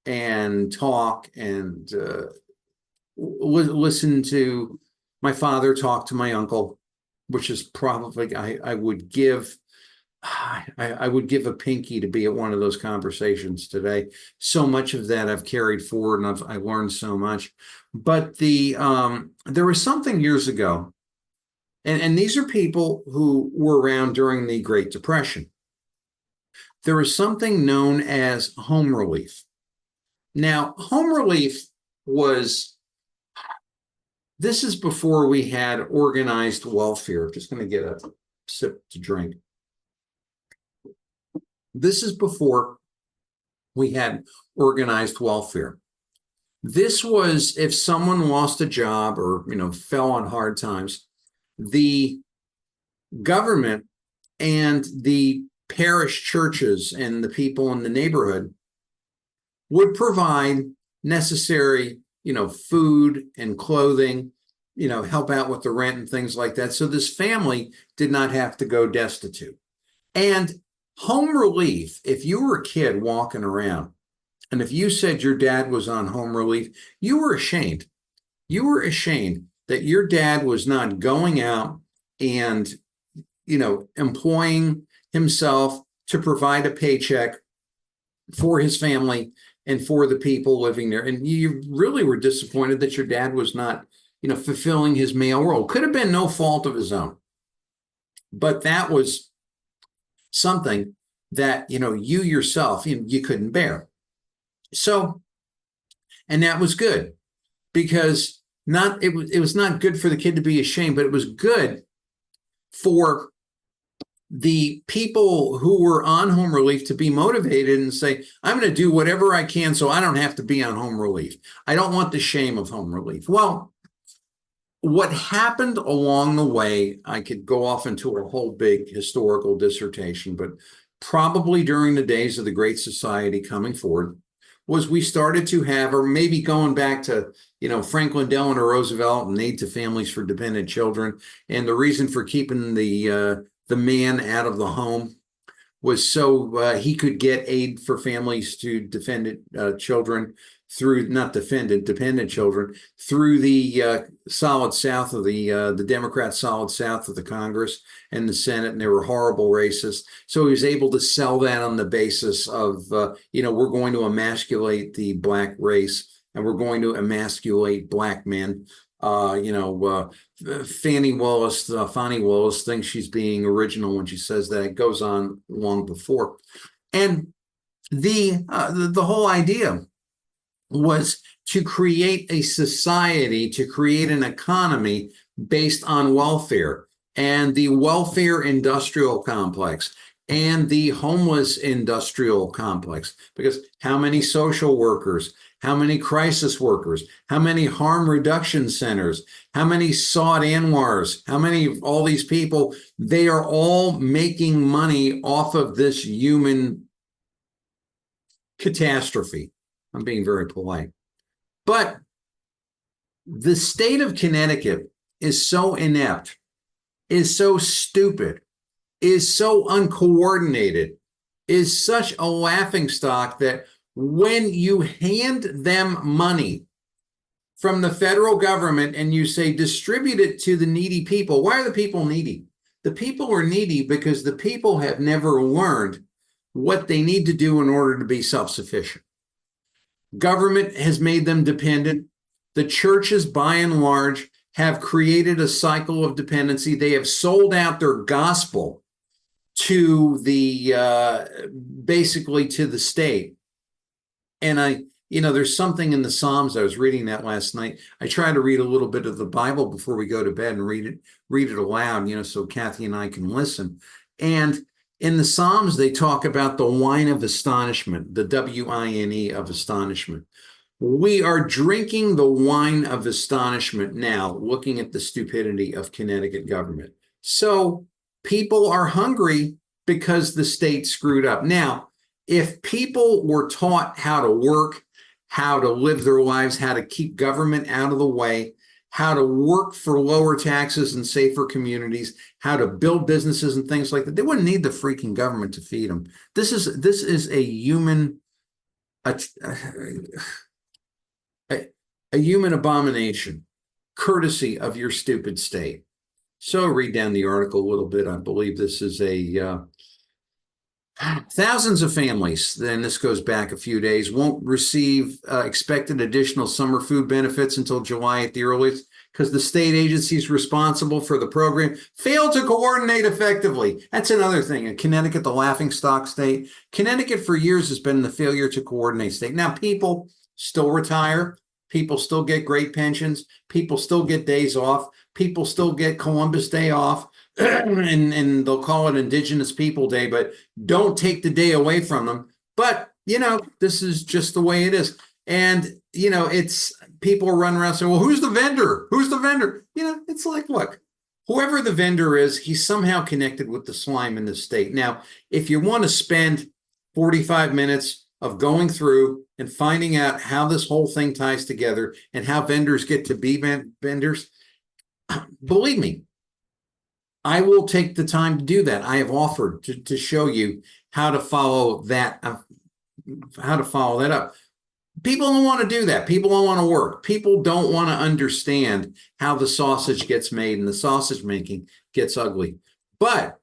and talk and listen to my father talk to my uncle, which is probably I would give a pinky to be at one of those conversations today. So much of that I've carried forward, and I learned so much. But there was something years ago, and these are people who were around during the Great Depression. There was something known as home relief. Now, home relief this is before we had organized welfare. I'm just going to get a sip to drink. This is before we had organized welfare. This was if someone lost a job or, fell on hard times, the government and the parish churches and the people in the neighborhood would provide necessary, food and clothing, help out with the rent and things like that. So this family did not have to go destitute. And home relief, if you were a kid walking around, and if you said your dad was on home relief, you were ashamed. You were ashamed that your dad was not going out and, employing himself to provide a paycheck for his family and for the people living there. And you really were disappointed that your dad was not, fulfilling his male role. Could have been no fault of his own. But that was something that, you yourself, you couldn't bear. So, and that was good because it was not good for the kid to be ashamed, but it was good for the people who were on home relief to be motivated and say, I'm going to do whatever I can so I don't have to be on home relief. I don't want the shame of home relief. Well, what happened along the way, I could go off into a whole big historical dissertation, but probably during the days of the Great Society coming forward, was we started to have, or maybe going back to, Franklin Delano Roosevelt and aid to families for dependent children. And the reason for keeping the man out of the home was so he could get aid for families to dependent children dependent children through the solid South of the Democrat solid South of the Congress and the Senate, and they were horrible racists. So he was able to sell that on the basis of, we're going to emasculate the black race and we're going to emasculate black men. Fannie Willis thinks she's being original when she says that. It goes on long before. And the whole idea was to create a society, to create an economy based on welfare and the welfare industrial complex and the homeless industrial complex. Because how many social workers, how many crisis workers, how many harm reduction centers, how many Saud Anwars, how many of all these people, they are all making money off of this human catastrophe. I'm being very polite. But the state of Connecticut is so inept, is so stupid, is so uncoordinated, is such a laughingstock that when you hand them money from the federal government and you say distribute it to the needy people, why are the people needy? The people are needy because the people have never learned what they need to do in order to be self-sufficient. Government has made them dependent. The churches, by and large, have created a cycle of dependency. They have sold out their gospel to basically to the state. And there's something in the Psalms. I was reading that last night. I try to read a little bit of the Bible before we go to bed and read it aloud, so Kathy and I can listen. And in the Psalms, they talk about the wine of astonishment, the W-I-N-E of astonishment. We are drinking the wine of astonishment now, looking at the stupidity of Connecticut government. So people are hungry because the state screwed up. Now, if people were taught how to work, how to live their lives, how to keep government out of the way, how to work for lower taxes and safer communities, how to build businesses and things like that, they wouldn't need the freaking government to feed them. This is a human a human abomination, courtesy of your stupid state. So read down the article a little bit. I believe this is a thousands of families, then this goes back a few days, won't receive expected additional summer food benefits until July at the earliest because the state agencies responsible for the program failed to coordinate effectively. That's another thing. In Connecticut, the laughingstock state, Connecticut for years has been the failure to coordinate state. Now, people still retire. People still get great pensions. People still get days off. People still get Columbus Day off. and they'll call it Indigenous People Day, but don't take the day away from them. But, this is just the way it is. And, it's people run around saying, well, who's the vendor? Who's the vendor? It's like, look, whoever the vendor is, he's somehow connected with the slime in the state. Now, if you want to spend 45 minutes of going through and finding out how this whole thing ties together and how vendors get to be vendors, believe me, I will take the time to do that. I have offered to show you how to follow that, up. People don't want to do that. People don't want to work. People don't want to understand how the sausage gets made and the sausage making gets ugly. But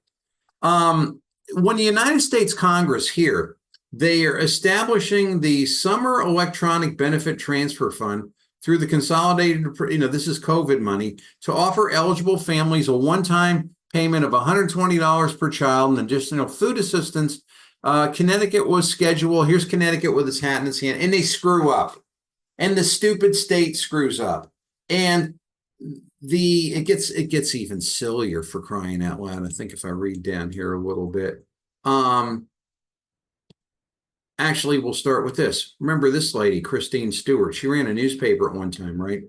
when the United States Congress here, they are establishing the Summer Electronic Benefit Transfer Fund through the consolidated, this is COVID money, to offer eligible families a one-time payment of $120 per child and additional food assistance. Connecticut was scheduled. Here's Connecticut with its hat in its hand, and they screw up. And the stupid state screws up. And it gets even sillier, for crying out loud. I think if I read down here a little bit. Actually, we'll start with this. Remember this lady, Christine Stewart. She ran a newspaper at one time, right?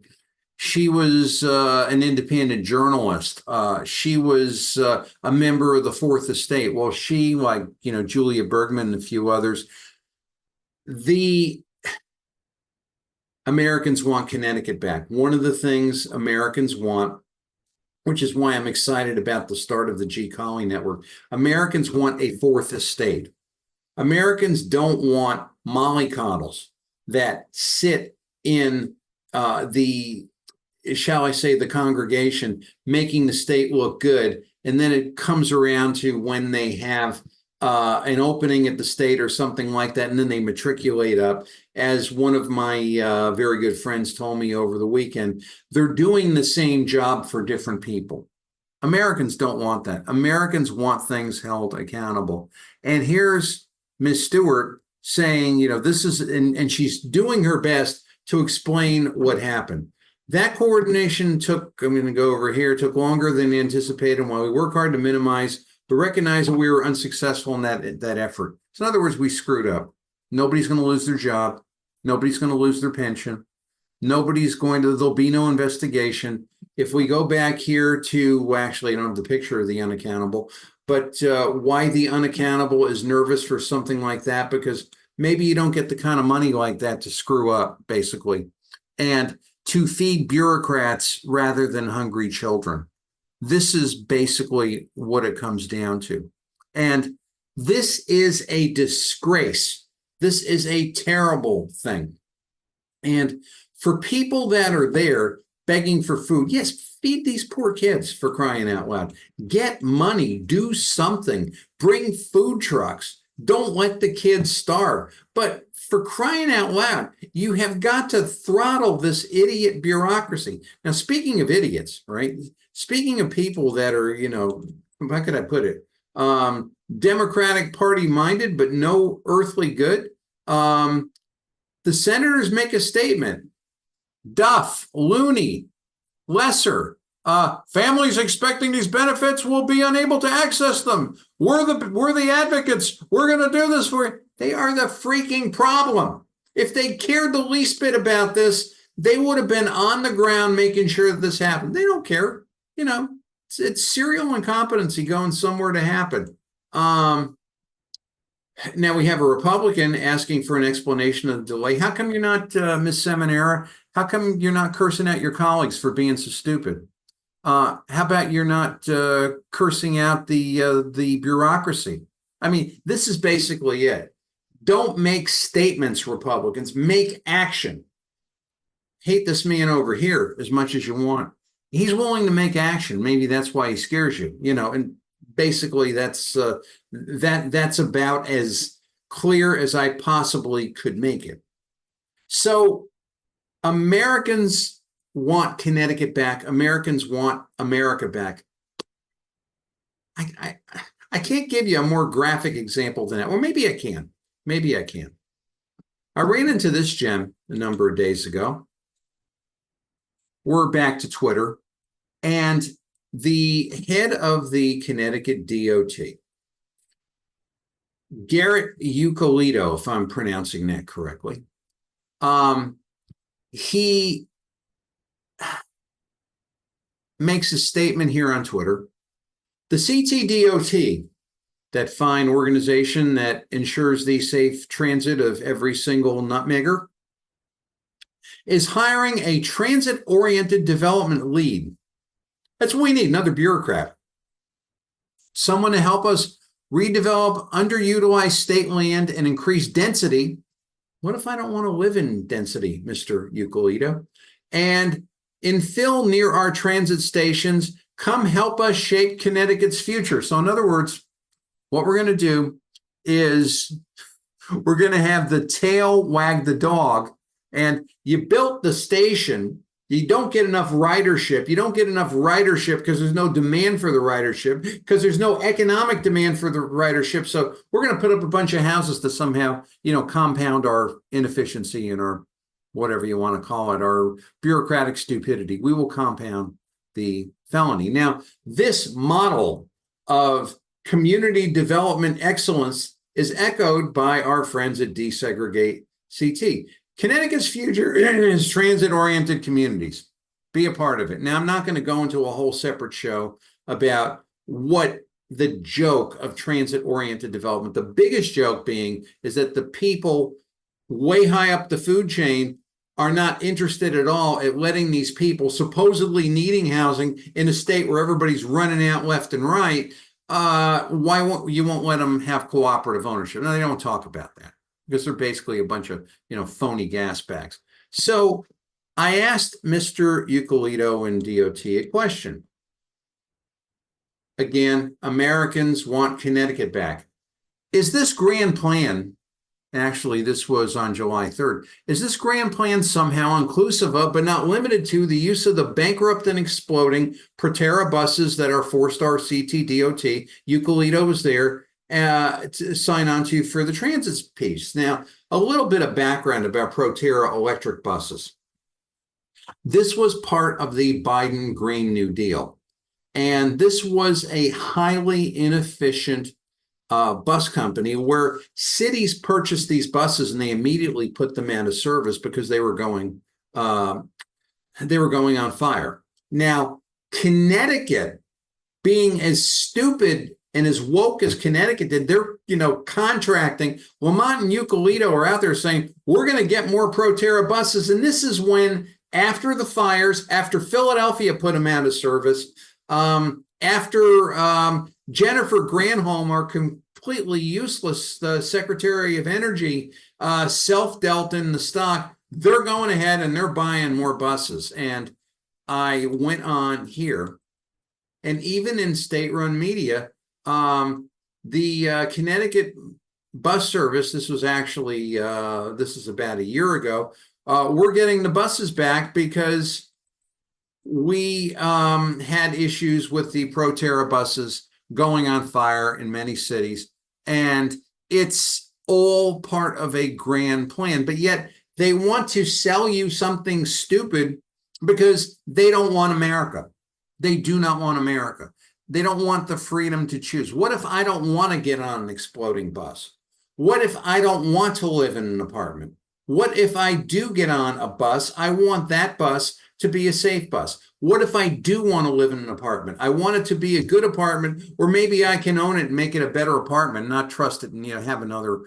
She was an independent journalist. She was a member of the Fourth Estate. Well, she, like, Julia Bergman and a few others, the Americans want Connecticut back. One of the things Americans want, which is why I'm excited about the start of the G. Colley Network, Americans want a Fourth Estate. Americans don't want mollycoddles that sit in the congregation, making the state look good. And then it comes around to when they have an opening at the state or something like that, and then they matriculate up. As one of my very good friends told me over the weekend, they're doing the same job for different people. Americans don't want that. Americans want things held accountable. And here's Ms. Stewart saying, this is, and she's doing her best to explain what happened. That coordination took longer than anticipated. And while we work hard to minimize, but recognize that we were unsuccessful in that effort. So in other words, we screwed up. Nobody's going to lose their job. Nobody's going to lose their pension. There'll be no investigation. If we go back here to, actually, I don't have the picture of the unaccountable, but why the unaccountable is nervous for something like that, because maybe you don't get the kind of money like that to screw up, basically, and to feed bureaucrats rather than hungry children. This is basically what it comes down to. And this is a disgrace. This is a terrible thing. And for people that are there begging for food, yes, feed these poor kids, for crying out loud. Get money, do something, bring food trucks. Don't let the kids starve. But for crying out loud, you have got to throttle this idiot bureaucracy. Now, speaking of idiots, right? Speaking of people that are, how could I put it? Democratic Party minded, but no earthly good. The senators make a statement. Duff, Looney, Lesser, families expecting these benefits will be unable to access them. We're the advocates. We're going to do this for you. They are the freaking problem. If they cared the least bit about this, they would have been on the ground making sure that this happened. They don't care. It's serial incompetency going somewhere to happen. Now we have a Republican asking for an explanation of the delay. How come you're not, Ms. Seminara? How come you're not cursing out your colleagues for being so stupid? How about you're not cursing out the bureaucracy? I mean, this is basically it. Don't make statements, Republicans. Make action. Hate this man over here as much as you want. He's willing to make action. Maybe that's why he scares you, and basically that's about as clear as I possibly could make it. So Americans want Connecticut back. Americans want America back. I can't give you a more graphic example than that. Or maybe I can. I ran into this gem a number of days ago. We're back to Twitter. And the head of the Connecticut DOT, Garrett Eucalito, if I'm pronouncing that correctly, he makes a statement here on Twitter. The CTDOT, that fine organization that ensures the safe transit of every single nutmegger, is hiring a transit-oriented development lead. That's what we need, another bureaucrat. Someone to help us redevelop underutilized state land and increase density. What if I don't want to live in density, Mr. Eucalito? And infill near our transit stations. Come help us shape Connecticut's future. So in other words, what we're going to do is we're going to have the tail wag the dog. And you built the station. You don't get enough ridership. You don't get enough ridership because there's no demand for the ridership, because there's no economic demand for the ridership. So we're going to put up a bunch of houses to somehow, compound our inefficiency and our whatever you want to call it, our bureaucratic stupidity. We will compound the felony. Now, this model of community development excellence is echoed by our friends at Desegregate CT. Connecticut's future is transit-oriented communities. Be a part of it. Now, I'm not going to go into a whole separate show about what the joke of transit-oriented development. The biggest joke being is that the people way high up the food chain are not interested at all at letting these people supposedly needing housing in a state where everybody's running out left and right. Why won't let them have cooperative ownership? No, they don't talk about that, because they're basically a bunch of, phony gas bags. So I asked Mr. Eucalito and DOT a question. Again, Americans want Connecticut back. Is this grand plan, actually this was on July 3rd, is this grand plan somehow inclusive of, but not limited to, the use of the bankrupt and exploding Proterra buses that are 4-star CTDOT? Eucalito was there to sign on to for the transit piece. Now, a little bit of background about Proterra electric buses. This was part of the Biden Green New Deal. And this was a highly inefficient bus company where cities purchased these buses and they immediately put them out of service because they were going on fire. Now, Connecticut, being as stupid and as woke as Connecticut did, they're, contracting. Lamont and Eucalito are out there saying, we're going to get more Proterra buses. And this is when, after the fires, after Philadelphia put them out of service, after Jennifer Granholm, our completely useless Secretary of Energy, self-dealt in the stock, they're going ahead and they're buying more buses. And I went on here, and even in state-run media, the Connecticut bus service, this was actually, this is about a year ago, we're getting the buses back because we had issues with the Proterra buses going on fire in many cities, and it's all part of a grand plan. But yet they want to sell you something stupid because they don't want America. They do not want America. They don't want the freedom to choose. What if I don't want to get on an exploding bus? What if I don't want to live in an apartment? What if I do get on a bus? I want that bus to be a safe bus? What if I do want to live in an apartment? I want it to be a good apartment, or maybe I can own it and make it a better apartment, not trust it and have another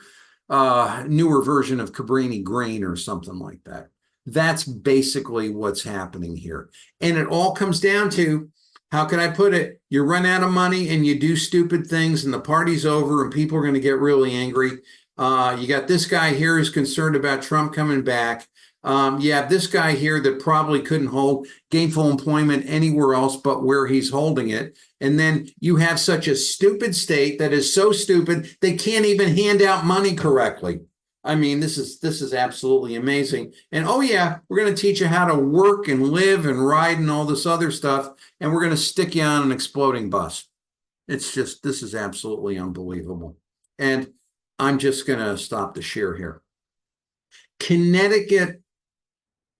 newer version of Cabrini Green or something like that. That's basically what's happening here. And it all comes down to, how can I put it? You run out of money and you do stupid things and the party's over and people are going to get really angry. You got this guy here who's concerned about Trump coming back. You have this guy here that probably couldn't hold gainful employment anywhere else but where he's holding it. And then you have such a stupid state that is so stupid they can't even hand out money correctly. I mean, this is absolutely amazing. And oh yeah, we're going to teach you how to work and live and ride and all this other stuff. And we're going to stick you on an exploding bus. It's just, this is absolutely unbelievable. And I'm just going to stop the share here. Connecticut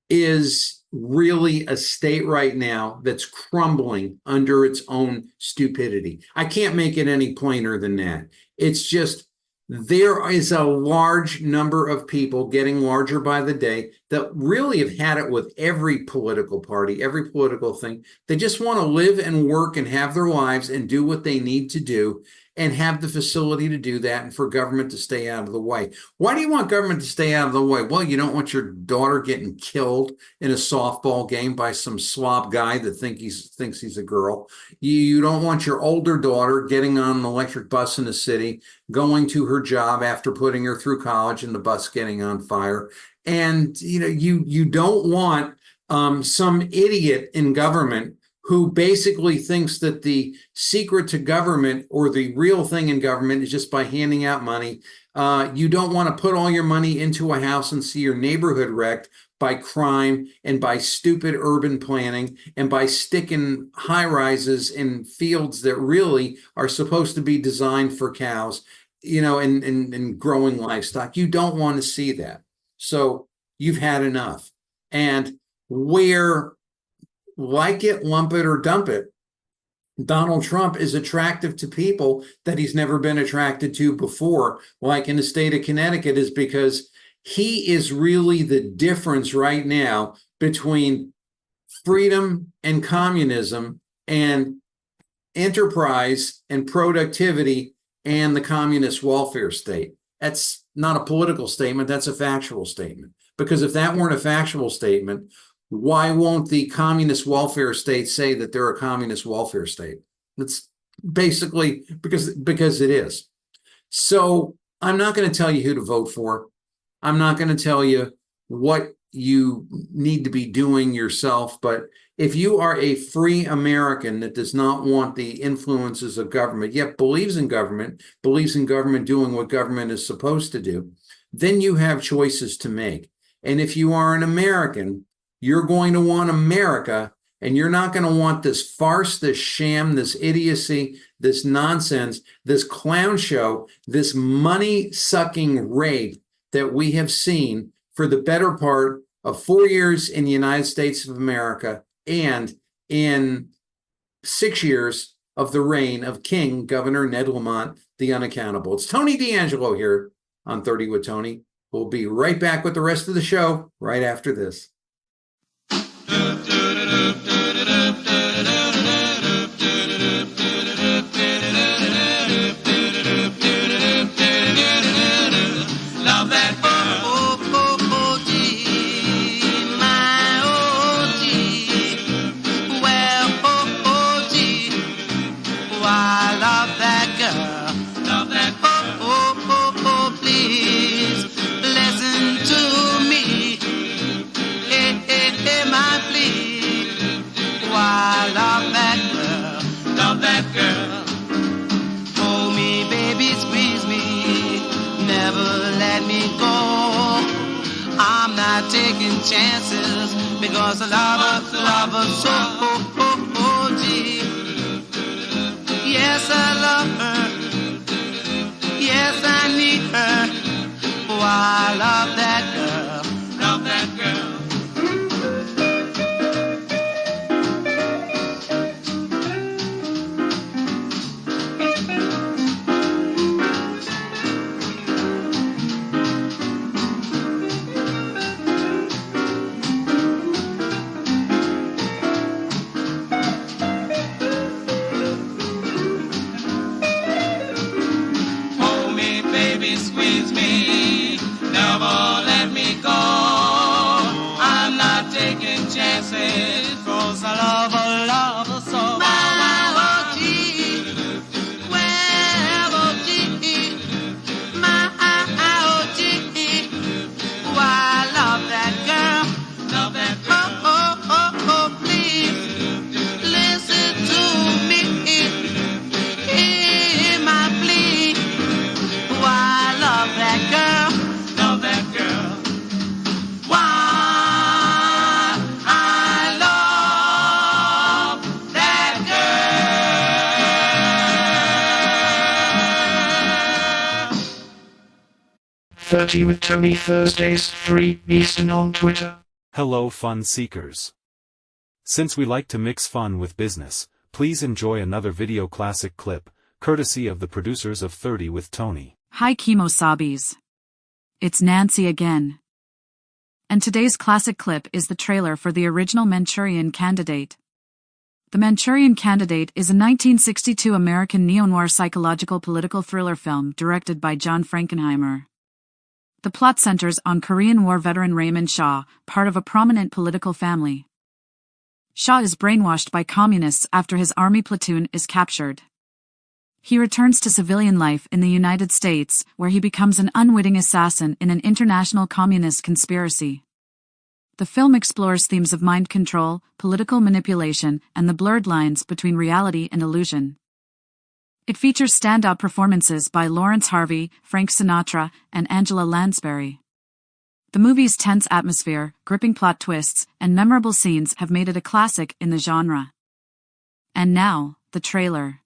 is really a state right now that's crumbling under its own stupidity. I can't make it any plainer than that. It's just, there is a large number of people, getting larger by the day, that really have had it with every political party, every political thing. They just want to live and work and have their lives and do what they need to do and have the facility to do that, and for government to stay out of the way. Why do you want government to stay out of the way? Well, you don't want your daughter getting killed in a softball game by some slob guy that thinks he's a girl. You don't want your older daughter getting on an electric bus in the city, going to her job after putting her through college and the bus getting on fire. And you don't want some idiot in government who basically thinks that the secret to government, or the real thing in government, is just by handing out money. You don't want to put all your money into a house and see your neighborhood wrecked by crime and by stupid urban planning and by sticking high rises in fields that really are supposed to be designed for cows, and growing livestock. You don't want to see that. So you've had enough. And where, like it, lump it, or dump it, Donald Trump is attractive to people that he's never been attracted to before, like in the state of Connecticut, is because he is really the difference right now between freedom and communism, and enterprise and productivity and the communist welfare state. That's not a political statement, that's a factual statement. Because if that weren't a factual statement, why won't the communist welfare state say that they're a communist welfare state? It's basically because it is. So I'm not going to tell you who to vote for. I'm not going to tell you what you need to be doing yourself. But if you are a free American that does not want the influences of government, yet believes in government doing what government is supposed to do, then you have choices to make. And if you are an American, you're going to want America, and you're not going to want this farce, this sham, this idiocy, this nonsense, this clown show, this money-sucking rape that we have seen for the better part of 4 years in the United States of America, and in 6 years of the reign of King Governor Ned Lamont, the unaccountable. It's Tony D'Angelo here on 30 with Tony. We'll be right back with the rest of the show right after this. Taking chances because a love so yes, I love her. Yes, I need her. Oh, I love that girl. Love that girl. 30 with Tony Thursdays, 3 Eastern on Twitter. Hello fun seekers. Since we like to mix fun with business, please enjoy another video classic clip, courtesy of the producers of 30 with Tony. Hi Kimo-sabis. It's Nancy again. And today's classic clip is the trailer for the original Manchurian Candidate. The Manchurian Candidate is a 1962 American neo-noir psychological political thriller film directed by John Frankenheimer. The plot centers on Korean War veteran Raymond Shaw, part of a prominent political family. Shaw is brainwashed by communists after his army platoon is captured. He returns to civilian life in the United States, where he becomes an unwitting assassin in an international communist conspiracy. The film explores themes of mind control, political manipulation, and the blurred lines between reality and illusion. It features standout performances by Lawrence Harvey, Frank Sinatra, and Angela Lansbury. The movie's tense atmosphere, gripping plot twists, and memorable scenes have made it a classic in the genre. And now, the trailer.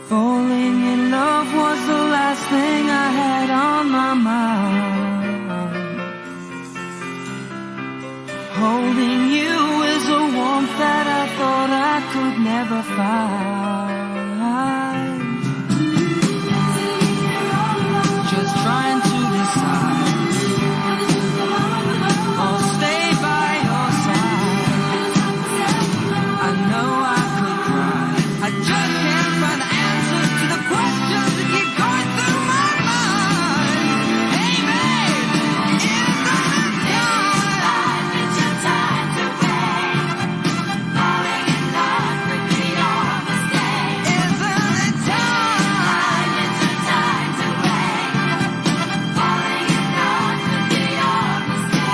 Falling in love was the last thing I had on my mind. Holding you is a warmth that I thought I could never find. Just trying to decide, I'll stay by your side. I know I could cry, I just can't find the answers to the questions that keep going through my mind. Hey babe, isn't it time? It's your time to wait. Falling in love would be your mistake. Isn't it time? It's your time to wait. Falling in love would be your mistake.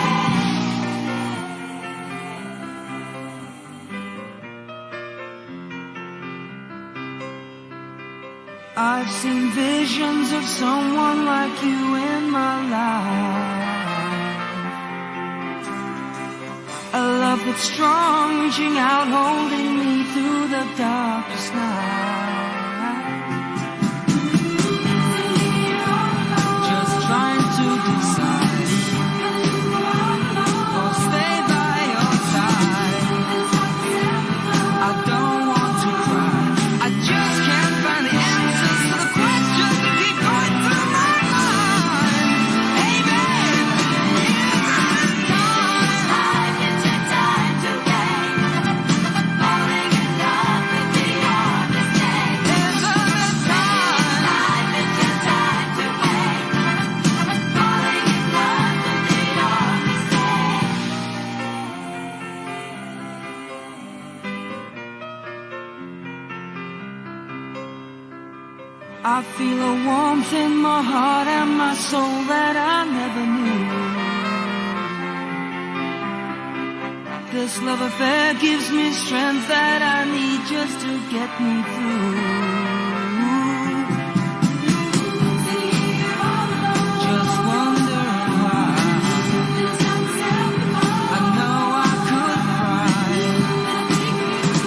I've seen visions of someone like you in my life. A love that's strong, reaching out, holding me through the darkest night. Just trying to decide, I'll stay by your side. I don't want to cry, I just can't find the answers to the questions that keep going through my mind. Hey babe, isn't it time? It's your time to wait. Falling in love would be your mistake. I feel a warmth in my heart and my soul that I never knew. This love affair gives me strength that I need just to get me through. Just wondering why. I know I could cry,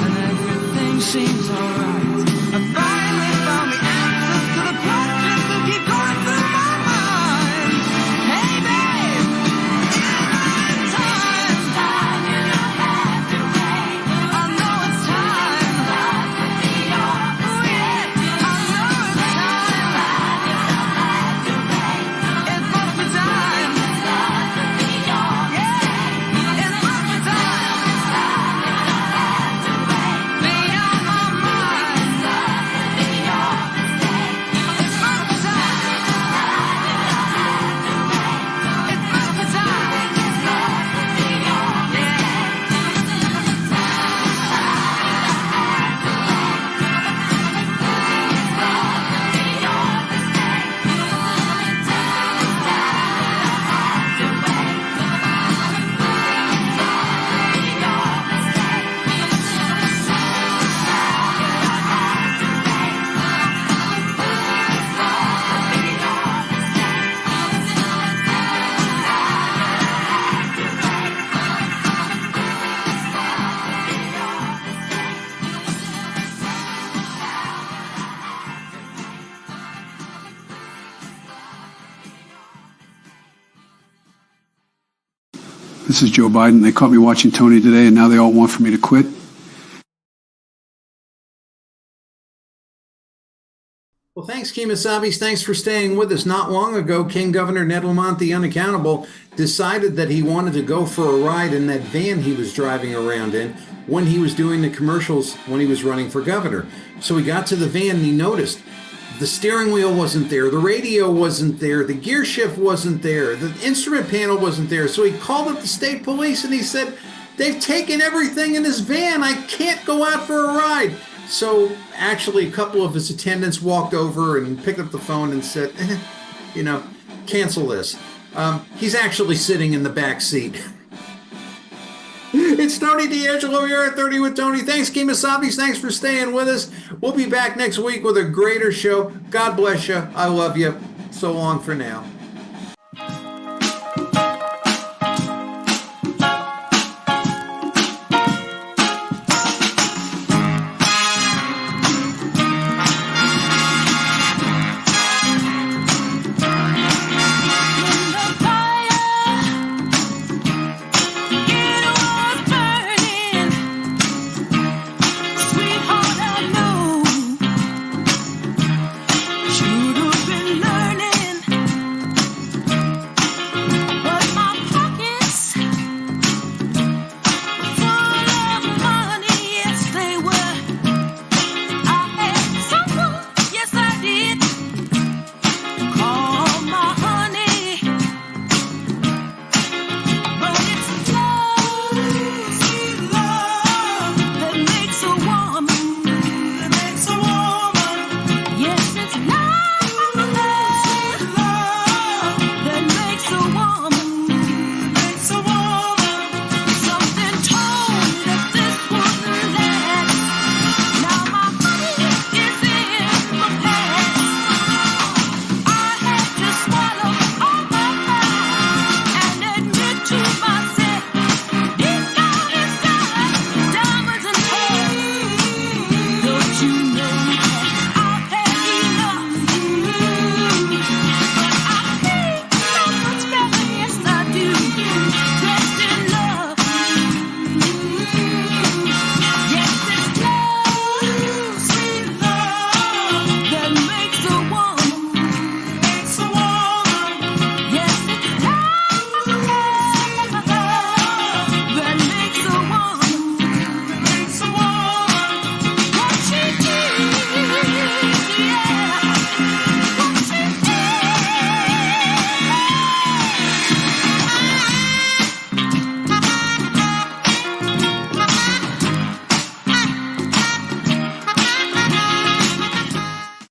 and everything seems alright. I finally found the answers to the questions that keep going through my mind. Hey babe, it's time. I know it's time. Oh yeah, I know it's time. It's must be time. Yeah, it's must be time. Be on my mind. It's must be time. It's must be time. This is Joe Biden. They caught me watching Tony today, and now they all want for me to quit. Well, thanks, Kemosabe's. Thanks for staying with us. Not long ago, King Governor Ned Lamont the Unaccountable decided that he wanted to go for a ride in that van he was driving around in when he was doing the commercials when he was running for governor. So he got to the van and he noticed the steering wheel wasn't there, the radio wasn't there, the gear shift wasn't there, the instrument panel wasn't there. So he called up the state police and he said, "They've taken everything in this van. I can't go out for a ride." So actually a couple of his attendants walked over and picked up the phone and said, cancel this. He's actually sitting in the back seat. It's Tony D'Angelo here at 30 with Tony. Thanks, Kemosabe's. Thanks for staying with us. We'll be back next week with a greater show. God bless you. I love you. So long for now. Sweetheart, I know.